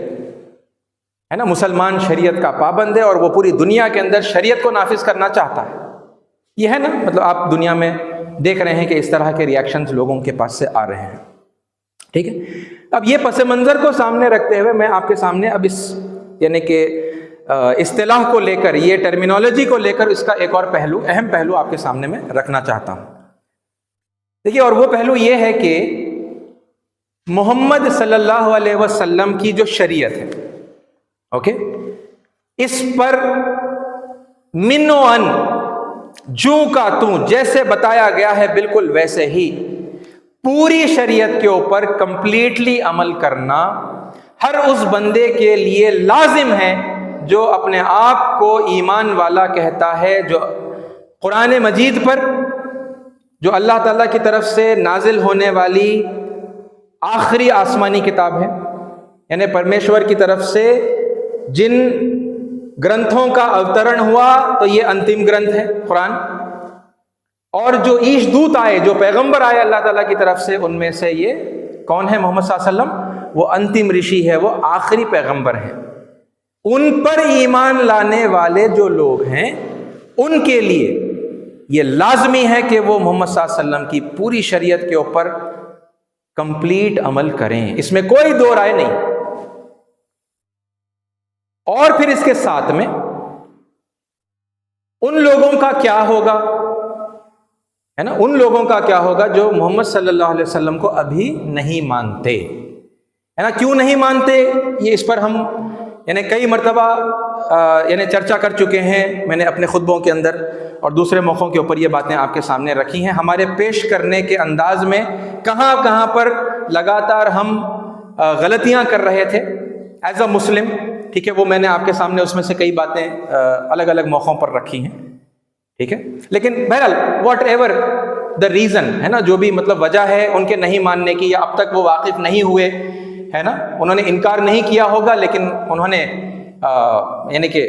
ہے نا. مسلمان شریعت کا پابند ہے، اور وہ پوری دنیا کے اندر شریعت کو نافذ کرنا چاہتا ہے. یہ ہے نا، مطلب آپ دنیا میں دیکھ رہے ہیں کہ اس طرح کے ریاکشنز لوگوں کے پاس سے آ رہے ہیں. ٹھیک ہے. اب یہ پس منظر کو سامنے رکھتے ہوئے میں آپ کے سامنے اب اس یعنی کہ اصطلاح کو لے کر، یہ ٹرمینالوجی کو لے کر اس کا ایک اور پہلو، اہم پہلو آپ کے سامنے میں رکھنا چاہتا ہوں. دیکھیے، اور وہ پہلو یہ ہے کہ محمد صلی اللہ علیہ وسلم کی جو شریعت ہے، اوکے، اس پر من و ان، جو کا توں، جیسے بتایا گیا ہے بالکل ویسے ہی پوری شریعت کے اوپر کمپلیٹلی عمل کرنا ہر اس بندے کے لیے لازم ہے جو اپنے آپ کو ایمان والا کہتا ہے، جو قرآن مجید پر، جو اللہ تعالیٰ کی طرف سے نازل ہونے والی آخری آسمانی کتاب ہے، یعنی پرمیشور کی طرف سے جن گرنتھوں کا اوترن ہوا تو یہ انتم گرنتھ ہے قرآن، اور جو ایش دوت آئے، جو پیغمبر آئے اللہ تعالیٰ کی طرف سے، ان میں سے یہ کون ہے؟ محمد صلی اللہ علیہ وسلم، وہ انتم رشی ہے، وہ آخری پیغمبر ہیں. ان پر ایمان لانے والے جو لوگ ہیں، ان کے لیے یہ لازمی ہے کہ وہ محمد صلی اللہ علیہ وسلم کی پوری شریعت کے اوپر کمپلیٹ عمل کریں، اس میں کوئی دو رائے نہیں. اور پھر اس کے ساتھ میں ان لوگوں کا کیا ہوگا ہے نا، ان لوگوں کا کیا ہوگا جو محمد صلی اللہ علیہ وسلم کو ابھی نہیں مانتے ہے نا. کیوں نہیں مانتے، یہ اس پر ہم یعنی کئی مرتبہ یعنی چرچا کر چکے ہیں. میں نے اپنے خطبوں کے اندر اور دوسرے موقعوں کے اوپر یہ باتیں آپ کے سامنے رکھی ہیں. ہمارے پیش کرنے کے انداز میں کہاں کہاں پر لگاتار ہم غلطیاں کر رہے تھے ایز اے مسلم، ٹھیک ہے، وہ میں نے آپ کے سامنے اس میں سے کئی باتیں الگ الگ موقعوں پر رکھی ہیں. ٹھیک ہے. لیکن بہرحال واٹ ایور دا ریزن ہے نا، جو بھی مطلب وجہ ہے ان کے نہیں ماننے کی، یا اب تک وہ واقف نہیں ہوئے ہے نا، انہوں نے انکار نہیں کیا ہوگا، لیکن انہوں نے یعنی کہ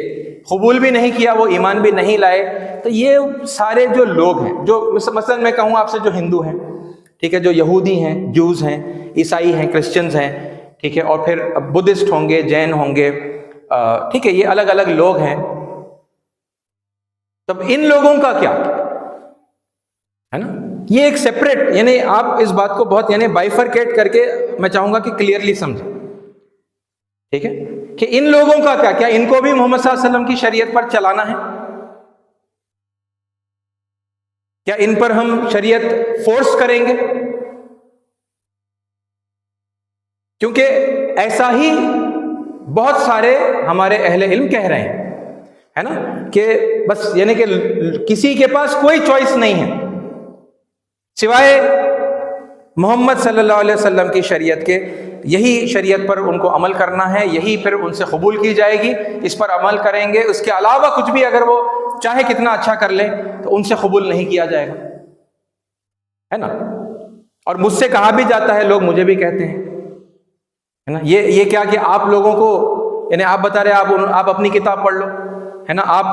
قبول بھی نہیں کیا، وہ ایمان بھی نہیں لائے. تو یہ سارے جو لوگ ہیں، جو مثلا میں کہوں آپ سے، جو ہندو ہیں، ٹھیک ہے، جو یہودی ہیں، جوز ہیں، عیسائی ہیں، کرسچنز ہیں، ٹھیک ہے، اور پھر بدھسٹ ہوں گے، جین ہوں گے، ٹھیک ہے، یہ الگ الگ لوگ ہیں. تب ان لوگوں کا کیا ہے نا، یہ ایک سیپریٹ، یعنی آپ اس بات کو بہت یعنی بائیفرکیٹ کر کے میں چاہوں گا کہ کلیئرلی سمجھیں. ٹھیک ہے، کہ ان لوگوں کا کیا ان کو بھی محمد صلی اللہ علیہ وسلم کی شریعت پر چلانا ہے؟ کیا ان پر ہم شریعت فورس کریں گے؟ کیونکہ ایسا ہی بہت سارے ہمارے اہل علم کہہ رہے ہیں ہے نا، کہ بس یعنی کہ کسی کے پاس کوئی چوائس نہیں ہے سوائے محمد صلی اللہ علیہ وسلم کی شریعت کے. یہی شریعت پر ان کو عمل کرنا ہے، یہی پھر ان سے قبول کی جائے گی، اس پر عمل کریں گے. اس کے علاوہ کچھ بھی اگر وہ چاہے کتنا اچھا کر لیں تو ان سے قبول نہیں کیا جائے گا ہے نا. اور مجھ سے کہا بھی جاتا ہے، لوگ مجھے بھی کہتے ہیں ہے نا، یہ کیا کہ آپ لوگوں کو یعنی آپ بتا رہے آپ اپنی کتاب پڑھ لو ہے نا، آپ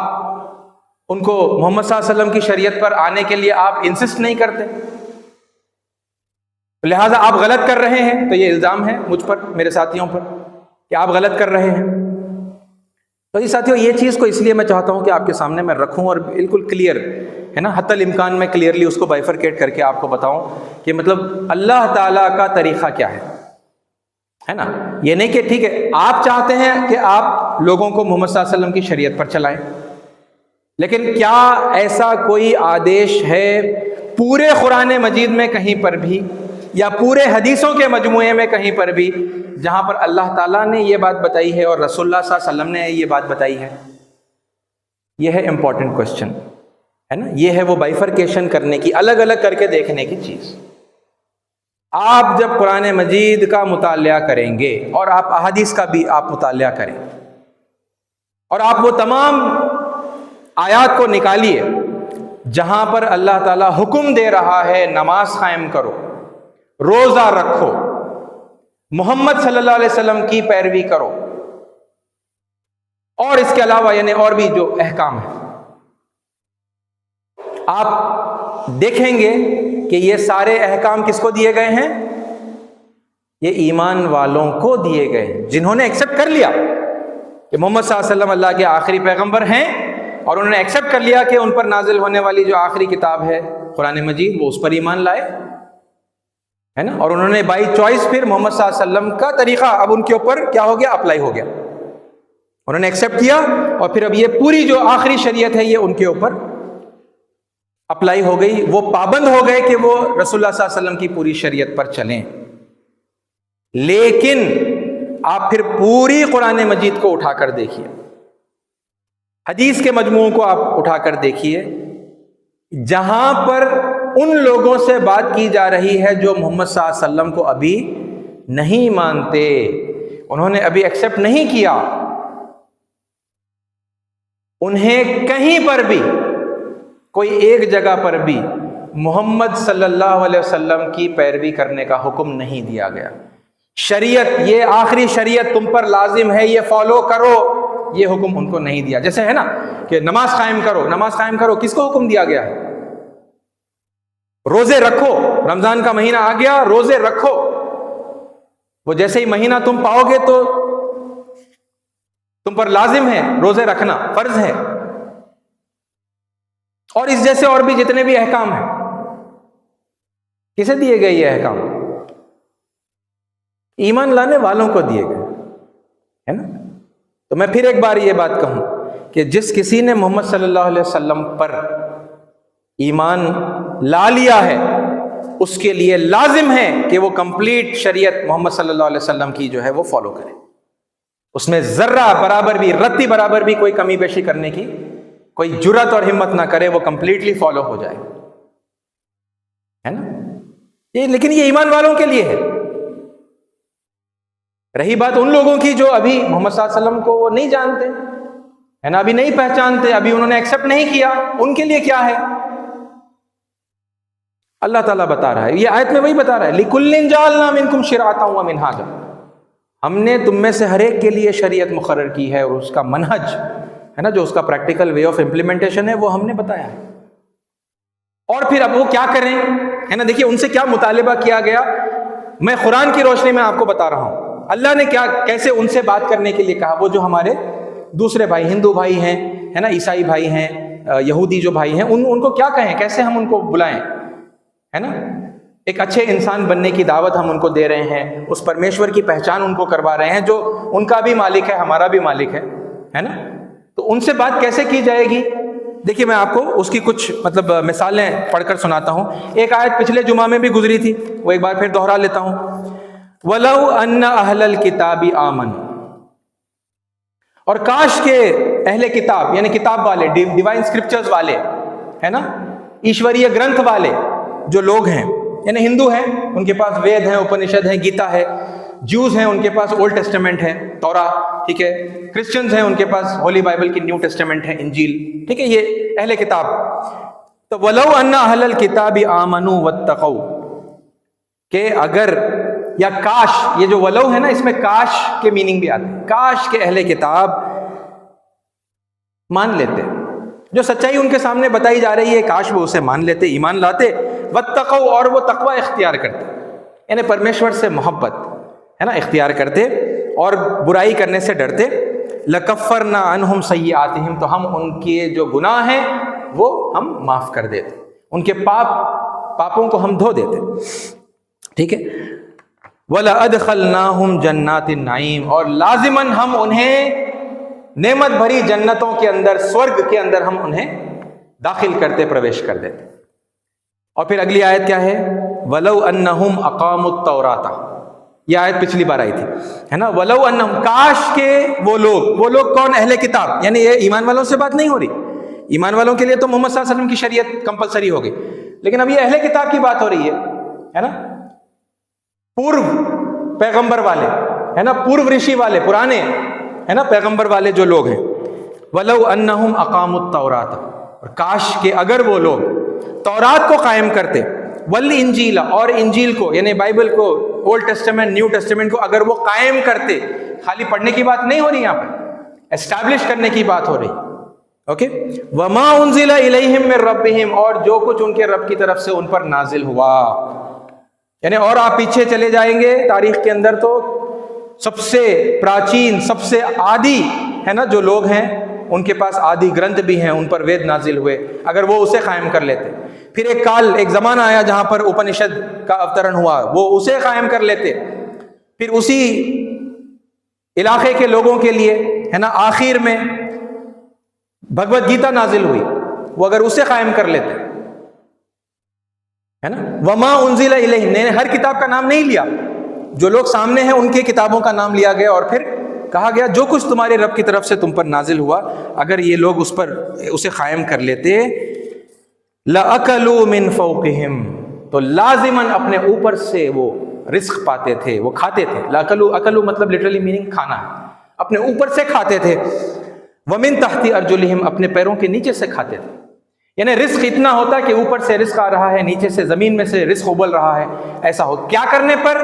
ان کو محمد صلی اللہ علیہ وسلم کی شریعت پر آنے کے لیے آپ انسسٹ نہیں کرتے، لہٰذا آپ غلط کر رہے ہیں. تو یہ الزام ہے مجھ پر، میرے ساتھیوں پر، کہ آپ غلط کر رہے ہیں. تو یہ ساتھیوں، یہ چیز کو اس لیے میں چاہتا ہوں کہ آپ کے سامنے میں رکھوں اور بالکل کلیئر ہے نا حتی الامکان میں کلیئرلی اس کو بائفرکیٹ کر کے آپ کو بتاؤں کہ مطلب اللہ تعالیٰ کا طریقہ کیا ہے نا. یہ نہیں کہ ٹھیک ہے آپ چاہتے ہیں کہ آپ لوگوں کو محمد صلی اللہ علیہ وسلم کی شریعت پر چلائیں، لیکن کیا ایسا کوئی آدیش ہے پورے قرآن مجید میں کہیں پر بھی یا پورے حدیثوں کے مجموعے میں کہیں پر بھی جہاں پر اللہ تعالیٰ نے یہ بات بتائی ہے اور رسول اللہ صلی اللہ علیہ وسلم نے یہ بات بتائی ہے؟ یہ ہے امپورٹنٹ کوشچن، ہے نا. یہ ہے وہ بائفرکیشن کرنے کی، الگ الگ کر کے دیکھنے کی چیز. آپ جب قرآن مجید کا مطالعہ کریں گے اور آپ احادیث کا بھی آپ مطالعہ کریں اور آپ وہ تمام آیات کو نکالیے جہاں پر اللہ تعالیٰ حکم دے رہا ہے نماز قائم کرو، روزہ رکھو، محمد صلی اللہ علیہ وسلم کی پیروی کرو، اور اس کے علاوہ یعنی اور بھی جو احکام ہیں، آپ دیکھیں گے کہ یہ سارے احکام کس کو دیے گئے ہیں؟ یہ ایمان والوں کو دیے گئے ہیں، جنہوں نے ایکسیپٹ کر لیا کہ محمد صلی اللہ علیہ وسلم اللہ کے آخری پیغمبر ہیں اور انہوں نے ایکسیپٹ کر لیا کہ ان پر نازل ہونے والی جو آخری کتاب ہے قرآن مجید وہ اس پر ایمان لائے، ہے نا. اور انہوں نے بائی چوائس پھر محمد صلی اللہ علیہ وسلم کا طریقہ اب ان کے اوپر کیا ہو گیا؟ اپلائی ہو گیا. انہوں نے ایکسیپٹ کیا اور پھر اب یہ پوری جو آخری شریعت ہے یہ ان کے اوپر اپلائی ہو گئی. وہ پابند ہو گئے کہ وہ رسول اللہ صلی اللہ علیہ وسلم کی پوری شریعت پر چلیں. لیکن آپ پھر پوری قرآن مجید کو اٹھا کر دیکھیے، حدیث کے مجموعوں کو آپ اٹھا کر دیکھیے، جہاں پر ان لوگوں سے بات کی جا رہی ہے جو محمد صلی اللہ علیہ وسلم کو ابھی نہیں مانتے، انہوں نے ابھی ایکسیپٹ نہیں کیا، انہیں کہیں پر بھی کوئی ایک جگہ پر بھی محمد صلی اللہ علیہ وسلم کی پیروی کرنے کا حکم نہیں دیا گیا. شریعت، یہ آخری شریعت تم پر لازم ہے، یہ فالو کرو، یہ حکم ان کو نہیں دیا. جیسے ہے نا کہ نماز قائم کرو، نماز قائم کرو، کس کو حکم دیا گیا ہے؟ روزے رکھو، رمضان کا مہینہ آ گیا، روزے رکھو. وہ جیسے ہی مہینہ تم پاؤ گے تو تم پر لازم ہے روزے رکھنا، فرض ہے. اور اس جیسے اور بھی جتنے بھی احکام ہیں، کسے دیے گئے یہ احکام؟ ایمان لانے والوں کو دیے گئے، ہے نا. تو میں پھر ایک بار یہ بات کہوں کہ جس کسی نے محمد صلی اللہ علیہ وسلم پر ایمان لا لیا ہے اس کے لیے لازم ہے کہ وہ کمپلیٹ شریعت محمد صلی اللہ علیہ وسلم کی جو ہے وہ فالو کرے، اس میں ذرہ برابر بھی، رتی برابر بھی کوئی کمی بیشی کرنے کی کوئی جرات اور ہمت نہ کرے، وہ کمپلیٹلی فالو ہو جائے، ہے نا. یہ لیکن یہ ایمان والوں کے لیے ہے. رہی بات ان لوگوں کی جو ابھی محمد صلی اللہ علیہ وسلم کو نہیں جانتے، ہے نا، ابھی نہیں پہچانتے، ابھی انہوں نے ایکسیپٹ نہیں کیا، ان کے لیے کیا ہے؟ اللہ تعالیٰ بتا رہا ہے، یہ آیت میں وہی بتا رہا ہے، لِكُلٍّ جَعَلْنَا مِنْكُمْ شِرْعَةً وَمِنْهَاجًا، ہم نے تم میں سے ہر ایک کے لیے شریعت مقرر کی ہے اور اس کا منہج ہے نا، جو اس کا پریکٹیکل وے آف امپلیمنٹیشن ہے وہ ہم نے بتایا ہے. اور پھر اب وہ کیا کریں، ہے نا. دیکھیے ان سے کیا مطالبہ کیا گیا، میں قرآن کی روشنی میں آپ کو بتا رہا ہوں اللہ نے کیا کیسے ان سے بات کرنے کے لیے کہا. وہ جو ہمارے دوسرے بھائی ہندو بھائی ہیں، ہے نا، عیسائی بھائی ہیں، یہودی جو بھائی ہیں، ان کو کیا کہیں، کیسے ہم ان کو بلائیں، ہے نا. ایک اچھے انسان بننے کی دعوت ہم ان کو دے رہے ہیں، اس پرمیشور کی پہچان ان کو کروا رہے ہیں جو ان کا بھی مالک ہے، ہمارا بھی مالک ہے نا. تو ان سے بات کیسے کی جائے گی؟ دیکھیے میں آپ کو اس کی کچھ مطلب مثالیں پڑھ کر سناتا ہوں. ایک آیت پچھلے جمعہ میں بھی گزری تھی، وہ ایک بار پھر دوہرا لیتا ہوں. وَلَوْ أَنَّ أَهْلَ الْكِتَابِ آمَنُوا، اور کاش کے اہل کتاب یعنی کتاب والے، ڈیوائن اسکرپچرز والے، ہے نا، ایشوریہ گرنتھ والے جو لوگ ہیں، یعنی ہندو ہیں ان کے پاس وید ہیں، اپنشد ہیں، گیتا ہے، جوز ہیں ان کے پاس اولڈ ٹیسٹمنٹ ہے، تورا، ٹھیک ہے، کرسچنز ہیں ان کے پاس ہولی بائبل کی نیو ٹیسٹمنٹ ہے، انجیل، ٹھیک ہے، یہ اہل کتاب. تو وَلَوْ أَنَّ أَهْلَ الْكِتَابِ آمَنُوا وَاتَّقَوْا، کہ اگر یا کاش، یہ جو ولو ہے نا اس میں کاش کے میننگ بھی آتے ہیں، کاش کے اہل کتاب مان لیتے، جو سچائی ان کے سامنے بتائی جا رہی ہے کاش وہ اسے مان لیتے، ایمان لاتے. واتقوا، اور وہ تقوی اختیار کرتے، یعنی پرمیشور سے محبت، ہے نا، اختیار کرتے اور برائی کرنے سے ڈرتے. لَكَفَّرْنَا عَنْهُمْ سَيِّئَاتِهِمْ، تو ہم ان کے جو گناہ ہیں وہ ہم معاف کر دیتے، ان کے پاپوں کو ہم دھو دیتے. ٹھیک ہے. وَلَأَدْخَلْنَاهُمْ جَنَّاتِ النَّعِيمِ، اور لازماً ہم انہیں نعمت بھری جنتوں کے اندر، سورگ کے اندر ہم انہیں داخل کرتے، پرویش کر دیتے. اور پھر اگلی آیت کیا ہے؟ وَلَوْ أَنَّهُمْ أَقَامُوا التَّوْرَاةَ، یہ آیت پچھلی بار آئی تھی، ہے نا. وَلَوْ أَنَّهُمْ، کاش کے وہ لوگ کون؟ اہل کتاب، یعنی یہ ایمان والوں سے بات نہیں ہو رہی. ایمان والوں کے لیے تو محمد صلی اللہ علیہ وسلم کی شریعت کمپلسری ہو گئی، لیکن اب یہ اہل کتاب کی بات ہو رہی ہے نا. پورو پیغمبر والے، ہے نا، پورو رشی والے، پرانے، ہے نا، پیغمبر والے جو لوگ ہیں. وَلَوْ أَنَّهُمْ أَقَامُوا التَّوْرَاةَ، اور کاش کہ اگر وہ لوگ تورات کو قائم کرتے، والانجیل، اور انجیل کو یعنی بائبل کو، اولڈ ٹیسٹمنٹ نیو ٹیسٹمنٹ کو اگر وہ قائم کرتے. خالی پڑھنے کی بات نہیں ہو رہی یہاں پر، اسٹیبلش کرنے کی بات ہو رہی. اوکے. وَمَا أُنزِلَ إِلَيْهِم مِّن رَّبِّهِمْ، اور جو کچھ ان کے رب کی طرف سے ان پر نازل ہوا. یعنی اور آپ پیچھے چلے جائیں گے تاریخ کے اندر تو سب سے پراچین، سب سے آدی، ہے نا، جو لوگ ہیں ان کے پاس آدی گرنتھ بھی ہیں، ان پر وید نازل ہوئے، اگر وہ اسے قائم کر لیتے. پھر ایک زمانہ آیا جہاں پر اپنشد کا اوترن ہوا، وہ اسے قائم کر لیتے. پھر اسی علاقے کے لوگوں کے لیے، ہے نا، آخر میں بھگوت گیتا نازل ہوئی، وہ اگر اسے قائم کر لیتے، ہے نا. وما انزل الیہ، نے ہر کتاب کا نام نہیں لیا، جو لوگ سامنے ہیں ان کے کتابوں کا نام لیا گیا، اور پھر کہا گیا جو کچھ تمہارے رب کی طرف سے تم پر نازل ہوا، اگر یہ لوگ اسے قائم کر لیتے، لَأَكَلُوا مِن فَوْقِهِمْ، تو لازماً اپنے اوپر سے وہ رزق پاتے تھے، وہ کھاتے تھے. اکلو مطلب لٹرلی میننگ کھانا ہے، اپنے اوپر سے کھاتے تھے. وَمِن تَحْتِ أَرْجُلِهِمْ، اپنے پیروں کے نیچے سے کھاتے تھے. یعنی رزق اتنا ہوتا کہ اوپر سے رزق آ رہا ہے، نیچے سے زمین میں سے رزق ابل رہا ہے. ایسا ہو کیا کرنے پر؟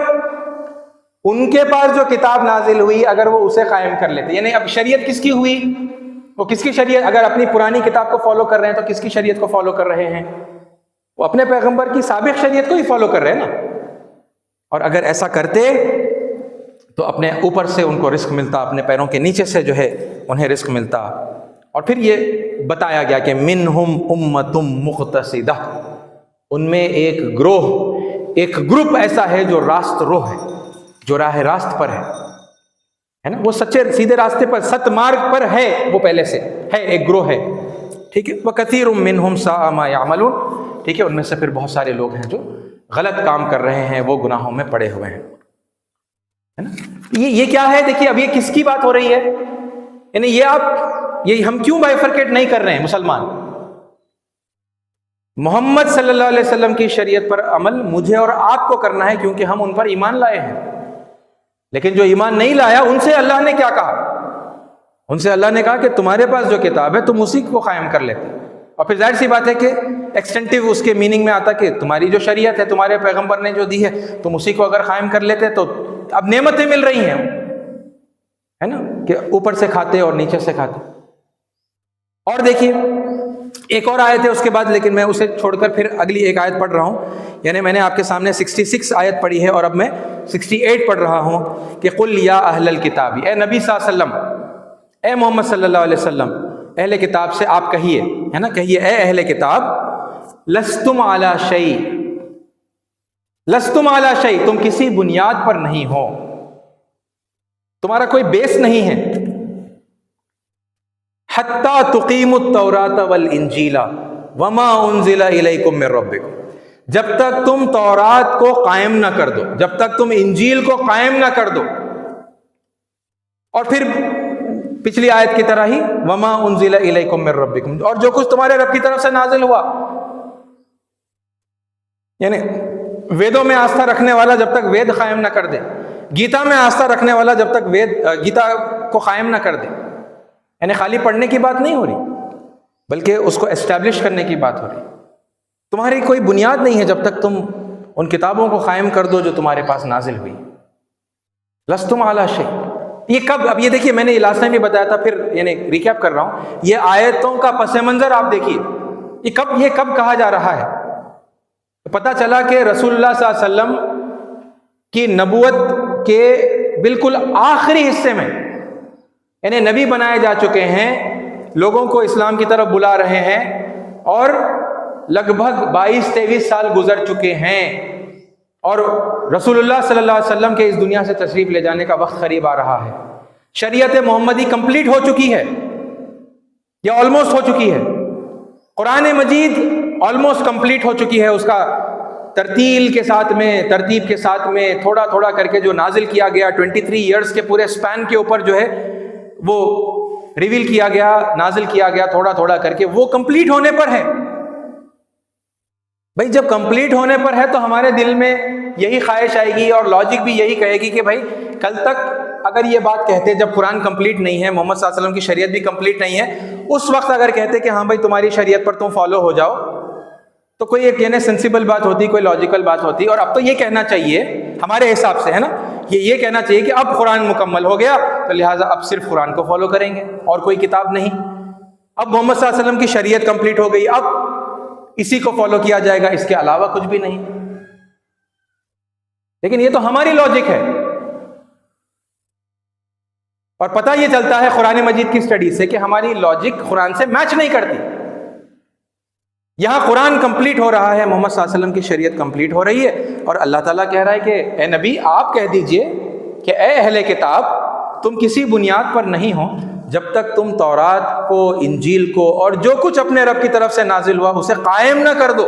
ان کے پاس جو کتاب نازل ہوئی اگر وہ اسے قائم کر لیتے. یعنی اب شریعت کس کی ہوئی؟ وہ کس کی شریعت؟ اگر اپنی پرانی کتاب کو فالو کر رہے ہیں تو کس کی شریعت کو فالو کر رہے ہیں؟ وہ اپنے پیغمبر کی سابق شریعت کو ہی فالو کر رہے ہیں نا. اور اگر ایسا کرتے تو اپنے اوپر سے ان کو رزق ملتا، اپنے پیروں کے نیچے سے جو ہے انہیں رزق ملتا. اور پھر یہ بتایا گیا کہ منہم امتم مقتصدہ، ان میں ایک گروپ ایسا ہے جو راست روح ہے، جو راہ راست پر ہے نا، وہ سچے سیدھے راستے پر، ست مارگ پر ہے، وہ پہلے سے ہے، ایک گروہ ہے. ٹھیک ہے. وَكَثِيرٌ مِّنْهُمْ سَاءَ مَا يَعْمَلُونَ. ٹھیک ہے. ان میں سے پھر بہت سارے لوگ ہیں جو غلط کام کر رہے ہیں، وہ گناہوں میں پڑے ہوئے ہیں، ہے نا. یہ کیا ہے؟ دیکھیے اب یہ کس کی بات ہو رہی ہے؟ یعنی یہ ہم کیوں بائیفرکیٹ نہیں کر رہے ہیں مسلمان؟ محمد صلی اللہ علیہ وسلم کی شریعت پر عمل مجھے اور آپ کو کرنا ہے، کیونکہ ہم ان پر ایمان لائے ہیں. لیکن جو ایمان نہیں لایا ان سے اللہ نے کیا کہا؟ ان سے اللہ نے کہا کہ تمہارے پاس جو کتاب ہے تم اسی کو قائم کر لیتے. اور پھر ظاہر سی بات ہے کہ ایکسٹینٹیو اس کے میننگ میں آتا کہ تمہاری جو شریعت ہے، تمہارے پیغمبر نے جو دی ہے، تم اسی کو اگر قائم کر لیتے تو اب نعمتیں مل رہی ہیں، ہے نا، کہ اوپر سے کھاتے اور نیچے سے کھاتے. اور دیکھیے ایک اور آیت ہے اس کے بعد، لیکن میں اسے چھوڑ کر پھر اگلی ایک آیت پڑھ رہا ہوں. یعنی میں نے آپ کے سامنے 66 آیت پڑھی ہے اور اب میں 68 پڑھ رہا ہوں کہ قل یا اہل الکتاب، اے نبی صلی اللہ علیہ وسلم، اے محمد صلی اللہ علیہ وسلم، اہل کتاب سے آپ کہیے، ہے نا، کہیے اے اہل کتاب، لستم علی شیء، لستم علی شیء، تم کسی بنیاد پر نہیں ہو، تمہارا کوئی بیس نہیں ہے. حتی تقیموا التوراۃ والانجیل وما انزل الیکم من ربکم، جب تک تم تورات کو قائم نہ کر دو، جب تک تم انجیل کو قائم نہ کر دو. اور پھر پچھلی آیت کی طرح ہی وما انزل الیکم من ربکم، اور جو کچھ تمہارے رب کی طرف سے نازل ہوا. یعنی ویدوں میں آستھا رکھنے والا جب تک وید قائم نہ کر دے، گیتا میں آستھا رکھنے والا جب تک گیتا کو قائم نہ کر دے، یعنی خالی پڑھنے کی بات نہیں ہو رہی بلکہ اس کو اسٹیبلش کرنے کی بات ہو رہی. تمہاری کوئی بنیاد نہیں ہے جب تک تم ان کتابوں کو قائم کر دو جو تمہارے پاس نازل ہوئی. لستم علی شیء، یہ کب؟ اب یہ دیکھیے میں نے لاسٹ ٹائم بھی بتایا تھا، پھر یعنی ریکیپ کر رہا ہوں، یہ آیتوں کا پس منظر آپ دیکھیے، یہ کب کہا جا رہا ہے. پتہ چلا کہ رسول اللہ صلی اللہ علیہ وسلم کی نبوت کے بالکل آخری حصے میں، یعنی نبی بنائے جا چکے ہیں، لوگوں کو اسلام کی طرف بلا رہے ہیں، اور لگ بھگ 22-23 سال گزر چکے ہیں، اور رسول اللہ صلی اللہ علیہ وسلم کے اس دنیا سے تشریف لے جانے کا وقت قریب آ رہا ہے۔ شریعت محمدی کمپلیٹ ہو چکی ہے یا آلموسٹ ہو چکی ہے۔ قرآن مجید آلموسٹ کمپلیٹ ہو چکی ہے، اس کا ترتیب کے ساتھ میں تھوڑا تھوڑا کر کے جو نازل کیا گیا 23 ایئرز کے پورے سپین کے اوپر جو ہے وہ ریویل کیا گیا، نازل کیا گیا تھوڑا تھوڑا کر کے، وہ کمپلیٹ ہونے پر ہے۔ بھائی جب کمپلیٹ ہونے پر ہے تو ہمارے دل میں یہی خواہش آئے گی اور لاجک بھی یہی کہے گی کہ بھائی کل تک اگر یہ بات کہتے جب قرآن کمپلیٹ نہیں ہے، محمد صلی اللہ علیہ وسلم کی شریعت بھی کمپلیٹ نہیں ہے، اس وقت اگر کہتے کہ ہاں بھائی تمہاری شریعت پر تم فالو ہو جاؤ، تو کوئی ایک یعنی سینسیبل بات ہوتی، کوئی لاجیکل بات ہوتی۔ اور اب تو یہ کہنا چاہیے ہمارے حساب سے، ہے نا، یہ کہنا چاہیے کہ اب قرآن مکمل ہو گیا تو لہٰذا اب صرف قرآن کو فالو کریں گے اور کوئی کتاب نہیں۔ اب محمد صلی اللہ علیہ وسلم کی شریعت کمپلیٹ ہو گئی، اب اسی کو فالو کیا جائے گا، اس کے علاوہ کچھ بھی نہیں۔ لیکن یہ تو ہماری لاجک ہے، اور پتہ یہ چلتا ہے قرآن مجید کی سٹڈی سے کہ ہماری لاجک قرآن سے میچ نہیں کرتی۔ یہاں قرآن کمپلیٹ ہو رہا ہے، محمد صلی اللہ علیہ وسلم کی شریعت کمپلیٹ ہو رہی ہے، اور اللہ تعالیٰ کہہ رہا ہے کہ اے نبی آپ کہہ دیجئے کہ اے اہل کتاب تم کسی بنیاد پر نہیں ہو جب تک تم تورات کو، انجیل کو اور جو کچھ اپنے رب کی طرف سے نازل ہوا اسے قائم نہ کر دو۔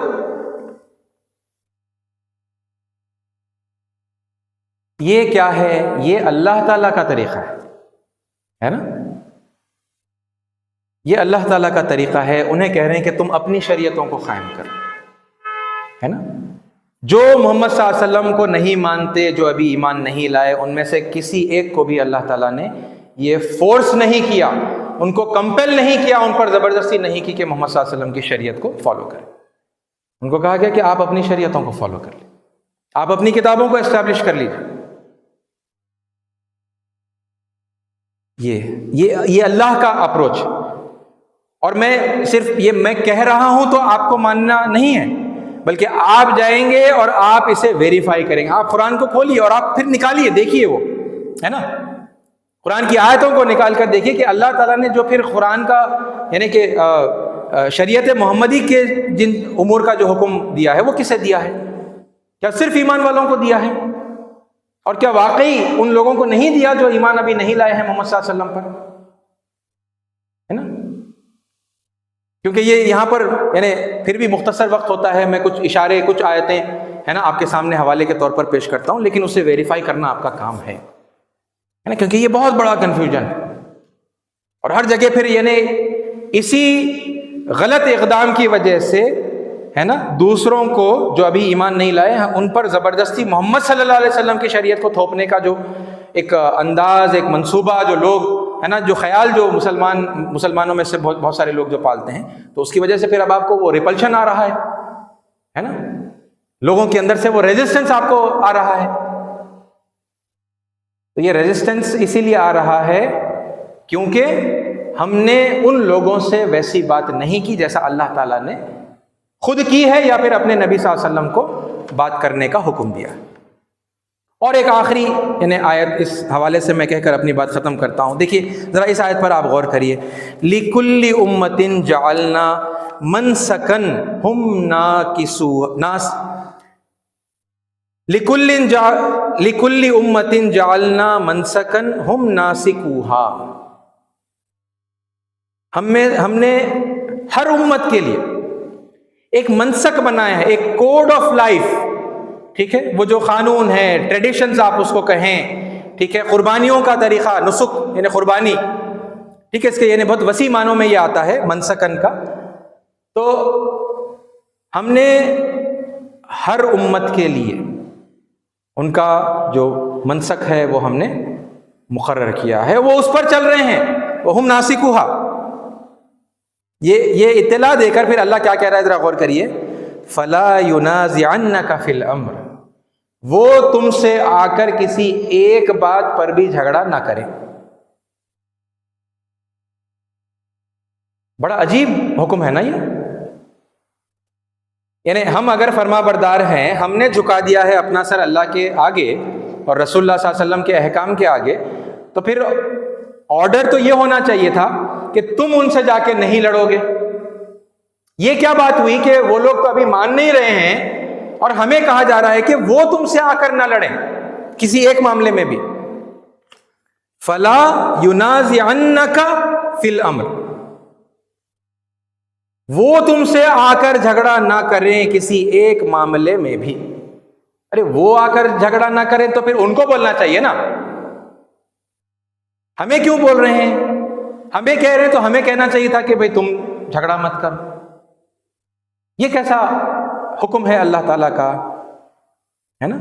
یہ کیا ہے؟ یہ اللہ تعالیٰ کا طریقہ ہے نا، یہ اللہ تعالیٰ کا طریقہ ہے۔ انہیں کہہ رہے ہیں کہ تم اپنی شریعتوں کو قائم کرو، ہے نا۔ جو محمد صلی اللہ علیہ وسلم کو نہیں مانتے، جو ابھی ایمان نہیں لائے، ان میں سے کسی ایک کو بھی اللہ تعالیٰ نے یہ فورس نہیں کیا، ان کو کمپل نہیں کیا، ان پر زبردستی نہیں کی کہ محمد صلی اللہ علیہ وسلم کی شریعت کو فالو کریں۔ ان کو کہا گیا کہ آپ اپنی شریعتوں کو فالو کر لیں، آپ اپنی کتابوں کو اسٹیبلش کر لیجیے۔ یہ اللہ کا اپروچ، اور میں صرف یہ میں کہہ رہا ہوں تو آپ کو ماننا نہیں ہے، بلکہ آپ جائیں گے اور آپ اسے ویریفائی کریں گے۔ آپ قرآن کو کھولیے اور آپ پھر نکالیے، دیکھیے، وہ ہے نا، قرآن کی آیتوں کو نکال کر دیکھیے کہ اللہ تعالیٰ نے جو پھر قرآن کا یعنی کہ شریعت محمدی کے جن امور کا جو حکم دیا ہے وہ کسے دیا ہے؟ کیا صرف ایمان والوں کو دیا ہے؟ اور کیا واقعی ان لوگوں کو نہیں دیا جو ایمان ابھی نہیں لائے ہیں محمد صلی اللہ علیہ وسلم پر، ہے نا؟ کیونکہ یہ یہاں پر یعنی پھر بھی مختصر وقت ہوتا ہے، میں کچھ اشارے، کچھ آیتیں ہے نا آپ کے سامنے حوالے کے طور پر پیش کرتا ہوں، لیکن اسے ویریفائی کرنا آپ کا کام ہے نا، کیونکہ یہ بہت بڑا کنفیوژن ہے، اور ہر جگہ پھر یعنی اسی غلط اقدام کی وجہ سے ہے نا دوسروں کو جو ابھی ایمان نہیں لائے ہیں ان پر زبردستی محمد صلی اللہ علیہ وسلم کی شریعت کو تھوپنے کا جو ایک انداز، ایک منصوبہ جو لوگ ہے نا، جو خیال جو مسلمانوں میں سے بہت سارے لوگ جو پالتے ہیں، تو اس کی وجہ سے پھر اب آپ کو وہ ریپلشن آ رہا ہے نا، لوگوں کے اندر سے وہ ریزسٹنس آپ کو آ رہا ہے۔ تو یہ ریزسٹنس اسی لیے آ رہا ہے کیونکہ ہم نے ان لوگوں سے ویسی بات نہیں کی جیسا اللہ تعالیٰ نے خود کی ہے، یا پھر اپنے نبی صلی اللہ علیہ وسلم کو بات کرنے کا حکم دیا۔ اور ایک آخری یعنی آیت اس حوالے سے میں کہہ کر اپنی بات ختم کرتا ہوں۔ دیکھیے ذرا اس آیت پر آپ غور کریے، لِكُلِّ أُمَّةٍ جَعَلْنَا مَنْسَكًا هُمْ نَاسِكُوهَا لِكُلِّ أُمَّةٍ جَعَلْنَا مَنْسَكًا هُمْ نَاسِكُوهَا، ہم نے ہر امت کے لیے ایک منسک بنایا ہے، ایک کوڈ آف لائف، ٹھیک ہے، وہ جو قانون ہے، ٹریڈیشنز آپ اس کو کہیں، ٹھیک ہے، قربانیوں کا طریقہ، نسک یعنی قربانی، ٹھیک ہے، اس کے یعنی بہت وسیع معنوں میں یہ آتا ہے منسکن کا۔ تو ہم نے ہر امت کے لیے ان کا جو منسک ہے وہ ہم نے مقرر کیا ہے، وہ اس پر چل رہے ہیں، وہ ہم ناسکوہا۔ یہ اطلاع دے کر پھر اللہ کیا کہہ رہا ہے، ذرا غور کریے، فلا ینازعنک فی الامر، وہ تم سے آ کر کسی ایک بات پر بھی جھگڑا نہ کرے۔ بڑا عجیب حکم ہے نا یہ، یعنی ہم اگر فرما بردار ہیں، ہم نے جھکا دیا ہے اپنا سر اللہ کے آگے اور رسول اللہ صلی اللہ علیہ وسلم کے احکام کے آگے، تو پھر آرڈر تو یہ ہونا چاہیے تھا کہ تم ان سے جا کے نہیں لڑو گے، یہ کیا بات ہوئی کہ وہ لوگ تو ابھی مان نہیں رہے ہیں اور ہمیں کہا جا رہا ہے کہ وہ تم سے آ کر نہ لڑیں کسی ایک معاملے میں بھی. فلا ینازعنک فی الامر، وہ تم سے آ کر جھگڑا نہ کریں کسی ایک معاملے میں بھی. ارے وہ آ کر جھگڑا نہ کریں تو پھر ان کو بولنا چاہیے نا. ہمیں کیوں بول رہے ہیں؟ ہمیں کہہ رہے ہیں تو ہمیں کہنا چاہیے تھا کہ بھئی تم جھگڑا مت کرو. یہ کیسا حکم ہے اللہ تعالیٰ کا، ہے نا؟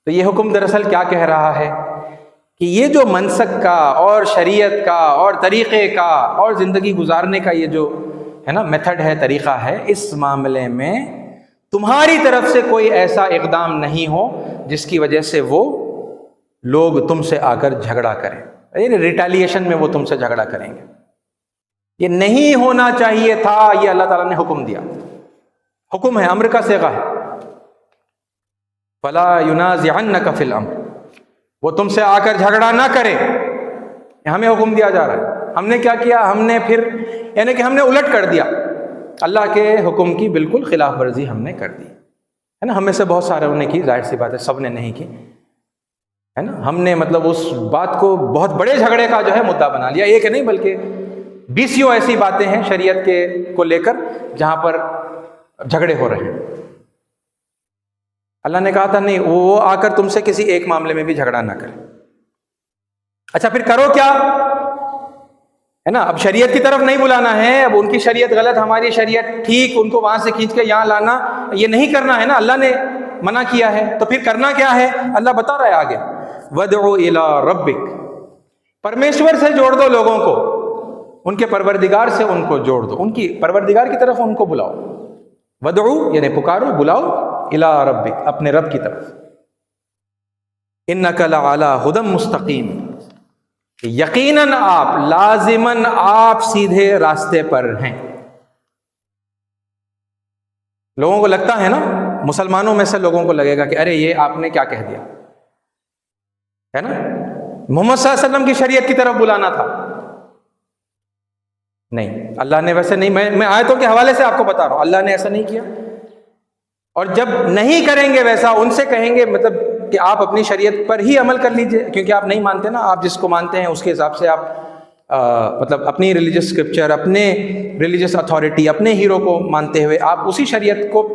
تو یہ حکم دراصل کیا کہہ رہا ہے کہ یہ جو منسک کا اور شریعت کا اور طریقے کا اور زندگی گزارنے کا یہ جو ہے نا میتھڈ ہے، طریقہ ہے، اس معاملے میں تمہاری طرف سے کوئی ایسا اقدام نہیں ہو جس کی وجہ سے وہ لوگ تم سے آ کر جھگڑا کریں، یعنی ریٹیلیشن میں وہ تم سے جھگڑا کریں گے. یہ نہیں ہونا چاہیے تھا، یہ اللہ تعالیٰ نے حکم دیا. حکم ہے، امر کا صیغہ ہے. فلا ینازعنک فی الامر، وہ تم سے آ کر جھگڑا نہ کرے. ہمیں حکم دیا جا رہا ہے. ہم نے کیا کیا؟ ہم نے پھر یعنی کہ ہم نے الٹ کر دیا، اللہ کے حکم کی بالکل خلاف ورزی ہم نے کر دی، ہے نا. ہمیں سے بہت سارے نے کی، ظاہر سی بات ہے سب نے نہیں کی، ہے نا. ہم نے مطلب اس بات کو بہت بڑے جھگڑے کا جو ہے مدعا بنا لیا. ایک نہیں بلکہ 20 ایسی باتیں ہیں شریعت کے کو لے کر جہاں پر جھگڑے ہو رہے ہیں. اللہ نے کہا تھا نہیں، وہ آ کر تم سے کسی ایک معاملے میں بھی جھگڑا نہ کرے. اچھا پھر کرو کیا، ہے نا. اب شریعت کی طرف نہیں بلانا ہے، اب ان کی شریعت غلط، ہماری شریعت ٹھیک، ان کو وہاں سے کھینچ کے یہاں لانا، یہ نہیں کرنا ہے نا. اللہ نے منع کیا ہے تو پھر کرنا کیا ہے؟ اللہ بتا رہا ہے آگے، وَادْعُ إِلَىٰ رَبِّكَ، پرمیشور سے جوڑ دو لوگوں کو، ان کے پروردگار سے ان کو جوڑ دو، ان کی پروردگار کی طرف ان کو بلاؤ. وَادْعُ یعنی پکارو، بلاؤ، إِلَىٰ رَبِّكَ اپنے رب کی طرف. إِنَّكَ لَعَلَىٰ هُدًى مُسْتَقِيمٍ، یقیناً آپ، لازماً آپ سیدھے راستے پر ہیں. لوگوں کو لگتا ہے نا، مسلمانوں میں سے لوگوں کو لگے گا کہ ارے یہ آپ نے کیا کہہ دیا، ہے نا. محمد صلی اللہ علیہ وسلم کی شریعت کی طرف بلانا تھا. نہیں، اللہ نے ویسے نہیں، میں آیتوں کے حوالے سے آپ کو بتا رہا ہوں، اللہ نے ایسا نہیں کیا. اور جب نہیں کریں گے ویسا، ان سے کہیں گے مطلب کہ آپ اپنی شریعت پر ہی عمل کر لیجئے، کیونکہ آپ نہیں مانتے نا. آپ جس کو مانتے ہیں اس کے حساب سے آپ مطلب اپنی ریلیجس اسکرپچر، اپنے ریلیجس اتھارٹی، اپنے ہیرو کو مانتے ہوئے آپ اسی شریعت کو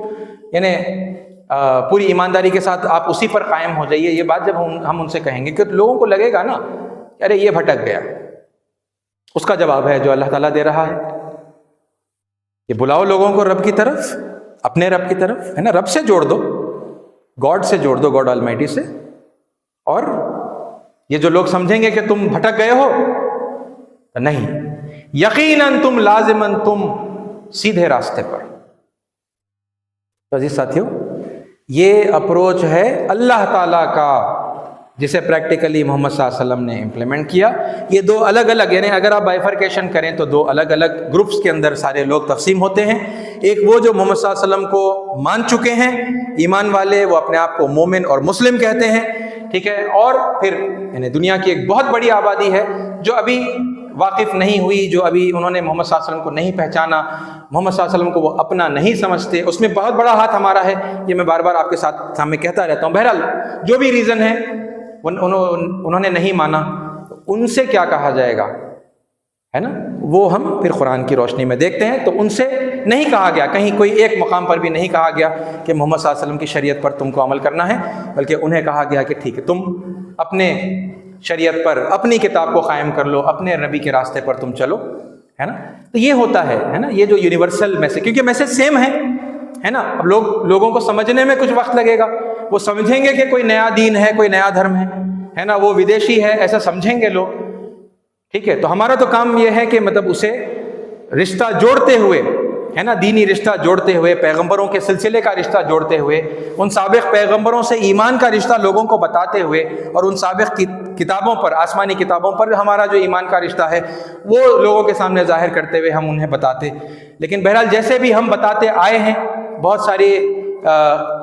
یعنی پوری ایمانداری کے ساتھ آپ اسی پر قائم ہو جائیے. یہ بات جب ہم ان سے کہیں گے کہ لوگوں کو لگے گا نا کہ ارے یہ بھٹک گیا. اس کا جواب ہے جو اللہ تعالیٰ دے رہا ہے کہ بلاؤ لوگوں کو رب کی طرف، اپنے رب کی طرف، ہے نا. رب سے جوڑ دو، گاڈ سے جوڑ دو، گاڈ آلمائٹی سے. اور یہ جو لوگ سمجھیں گے کہ تم بھٹک گئے ہو، نہیں، یقیناً تم، لازماً تم سیدھے راستے پر. تو عزیز ساتھیو، یہ اپروچ ہے اللہ تعالیٰ کا جسے پریکٹیکلی محمد صلی اللہ علیہ وسلم نے امپلیمنٹ کیا. یہ دو الگ الگ، یعنی اگر آپ بائیفرکیشن کریں تو دو الگ الگ گروپس کے اندر سارے لوگ تقسیم ہوتے ہیں. ایک وہ جو محمد صلی اللہ علیہ وسلم کو مان چکے ہیں، ایمان والے، وہ اپنے آپ کو مومن اور مسلم کہتے ہیں، ٹھیک ہے. اور پھر یعنی دنیا کی ایک بہت بڑی آبادی ہے جو ابھی واقف نہیں ہوئی، جو ابھی انہوں نے محمد صلی اللہ علیہ وسلم کو نہیں پہچانا، محمد صلی اللہ علیہ وسلم کو وہ اپنا نہیں سمجھتے. اس میں بہت بڑا ہاتھ ہمارا ہے، یہ میں بار بار آپ کے سامنے کہتا رہتا ہوں. بہرحال جو بھی ریزن ہے انہوں نے نہیں مانا، ان سے کیا کہا جائے گا، ہے نا. وہ ہم پھر قرآن کی روشنی میں دیکھتے ہیں. تو ان سے نہیں کہا گیا، کہیں کوئی ایک مقام پر بھی نہیں کہا گیا کہ محمد صلی اللہ علیہ وسلم کی شریعت پر تم کو عمل کرنا ہے، بلکہ انہیں کہا گیا کہ ٹھیک ہے، تم اپنے شریعت پر، اپنی کتاب کو قائم کر لو، اپنے نبی کے راستے پر تم چلو، ہے نا. تو یہ ہوتا ہے نا، یہ جو یونیورسل میسج، کیونکہ میسج سیم ہے نا. اب لوگوں کو سمجھنے میں کچھ وقت لگے گا. وہ سمجھیں گے کہ کوئی نیا دین ہے، کوئی نیا دھرم ہے نا، وہ ودیشی ہے، ایسا سمجھیں گے لوگ، ٹھیک ہے. تو ہمارا تو کام یہ ہے کہ مطلب اسے رشتہ جوڑتے ہوئے، ہے نا، دینی رشتہ جوڑتے ہوئے، پیغمبروں کے سلسلے کا رشتہ جوڑتے ہوئے، ان سابق پیغمبروں سے ایمان کا رشتہ لوگوں کو بتاتے ہوئے، اور ان سابق کتابوں پر، آسمانی کتابوں پر ہمارا جو ایمان کا رشتہ ہے وہ لوگوں کے سامنے ظاہر کرتے ہوئے ہم انہیں بتاتے. لیکن بہرحال جیسے بھی ہم بتاتے آئے ہیں، بہت ساری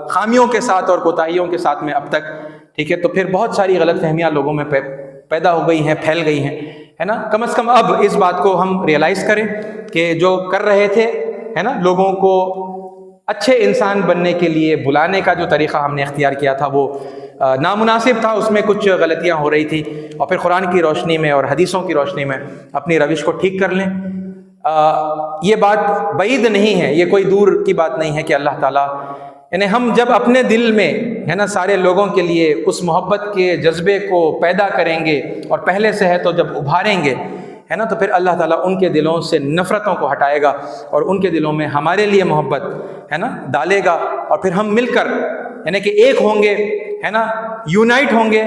خامیوں کے ساتھ اور کوتاہیوں کے ساتھ میں اب تک، ٹھیک ہے. تو پھر بہت ساری غلط فہمیاں لوگوں میں پیدا ہو گئی ہیں، پھیل گئی ہیں، ہے نا. کم از کم اب اس بات کو ہم ریئلائز کریں کہ جو کر رہے تھے ہے نا لوگوں کو اچھے انسان بننے کے لیے بلانے کا جو طریقہ ہم نے اختیار کیا تھا وہ نامناسب تھا، اس میں کچھ غلطیاں ہو رہی تھی، اور پھر قرآن کی روشنی میں اور حدیثوں کی روشنی میں اپنی روش کو ٹھیک کر لیں۔ یہ بات بعید نہیں ہے، یہ کوئی دور کی بات نہیں ہے کہ اللہ تعالیٰ یعنی ہم جب اپنے دل میں ہے نا سارے لوگوں کے لیے اس محبت کے جذبے کو پیدا کریں گے اور پہلے سے ہے تو جب ابھاریں گے ہے نا، تو پھر اللہ تعالیٰ ان کے دلوں سے نفرتوں کو ہٹائے گا اور ان کے دلوں میں ہمارے لیے محبت ہے نا ڈالے گا، اور پھر ہم مل کر یعنی کہ ایک ہوں گے ہے نا، یونائٹ ہوں گے،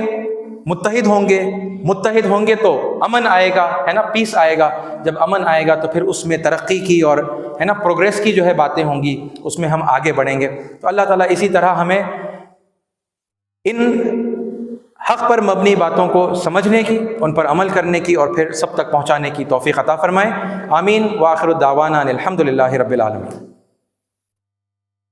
متحد ہوں گے تو امن آئے گا ہے نا، پیس آئے گا۔ جب امن آئے گا تو پھر اس میں ترقی کی اور ہے نا پروگریس کی جو ہے باتیں ہوں گی، اس میں ہم آگے بڑھیں گے۔ تو اللہ تعالیٰ اسی طرح ہمیں ان حق پر مبنی باتوں کو سمجھنے کی، ان پر عمل کرنے کی اور پھر سب تک پہنچانے کی توفیق عطا فرمائے۔ آمین۔ وآخر الدعوانا الحمد للہ رب العالمین۔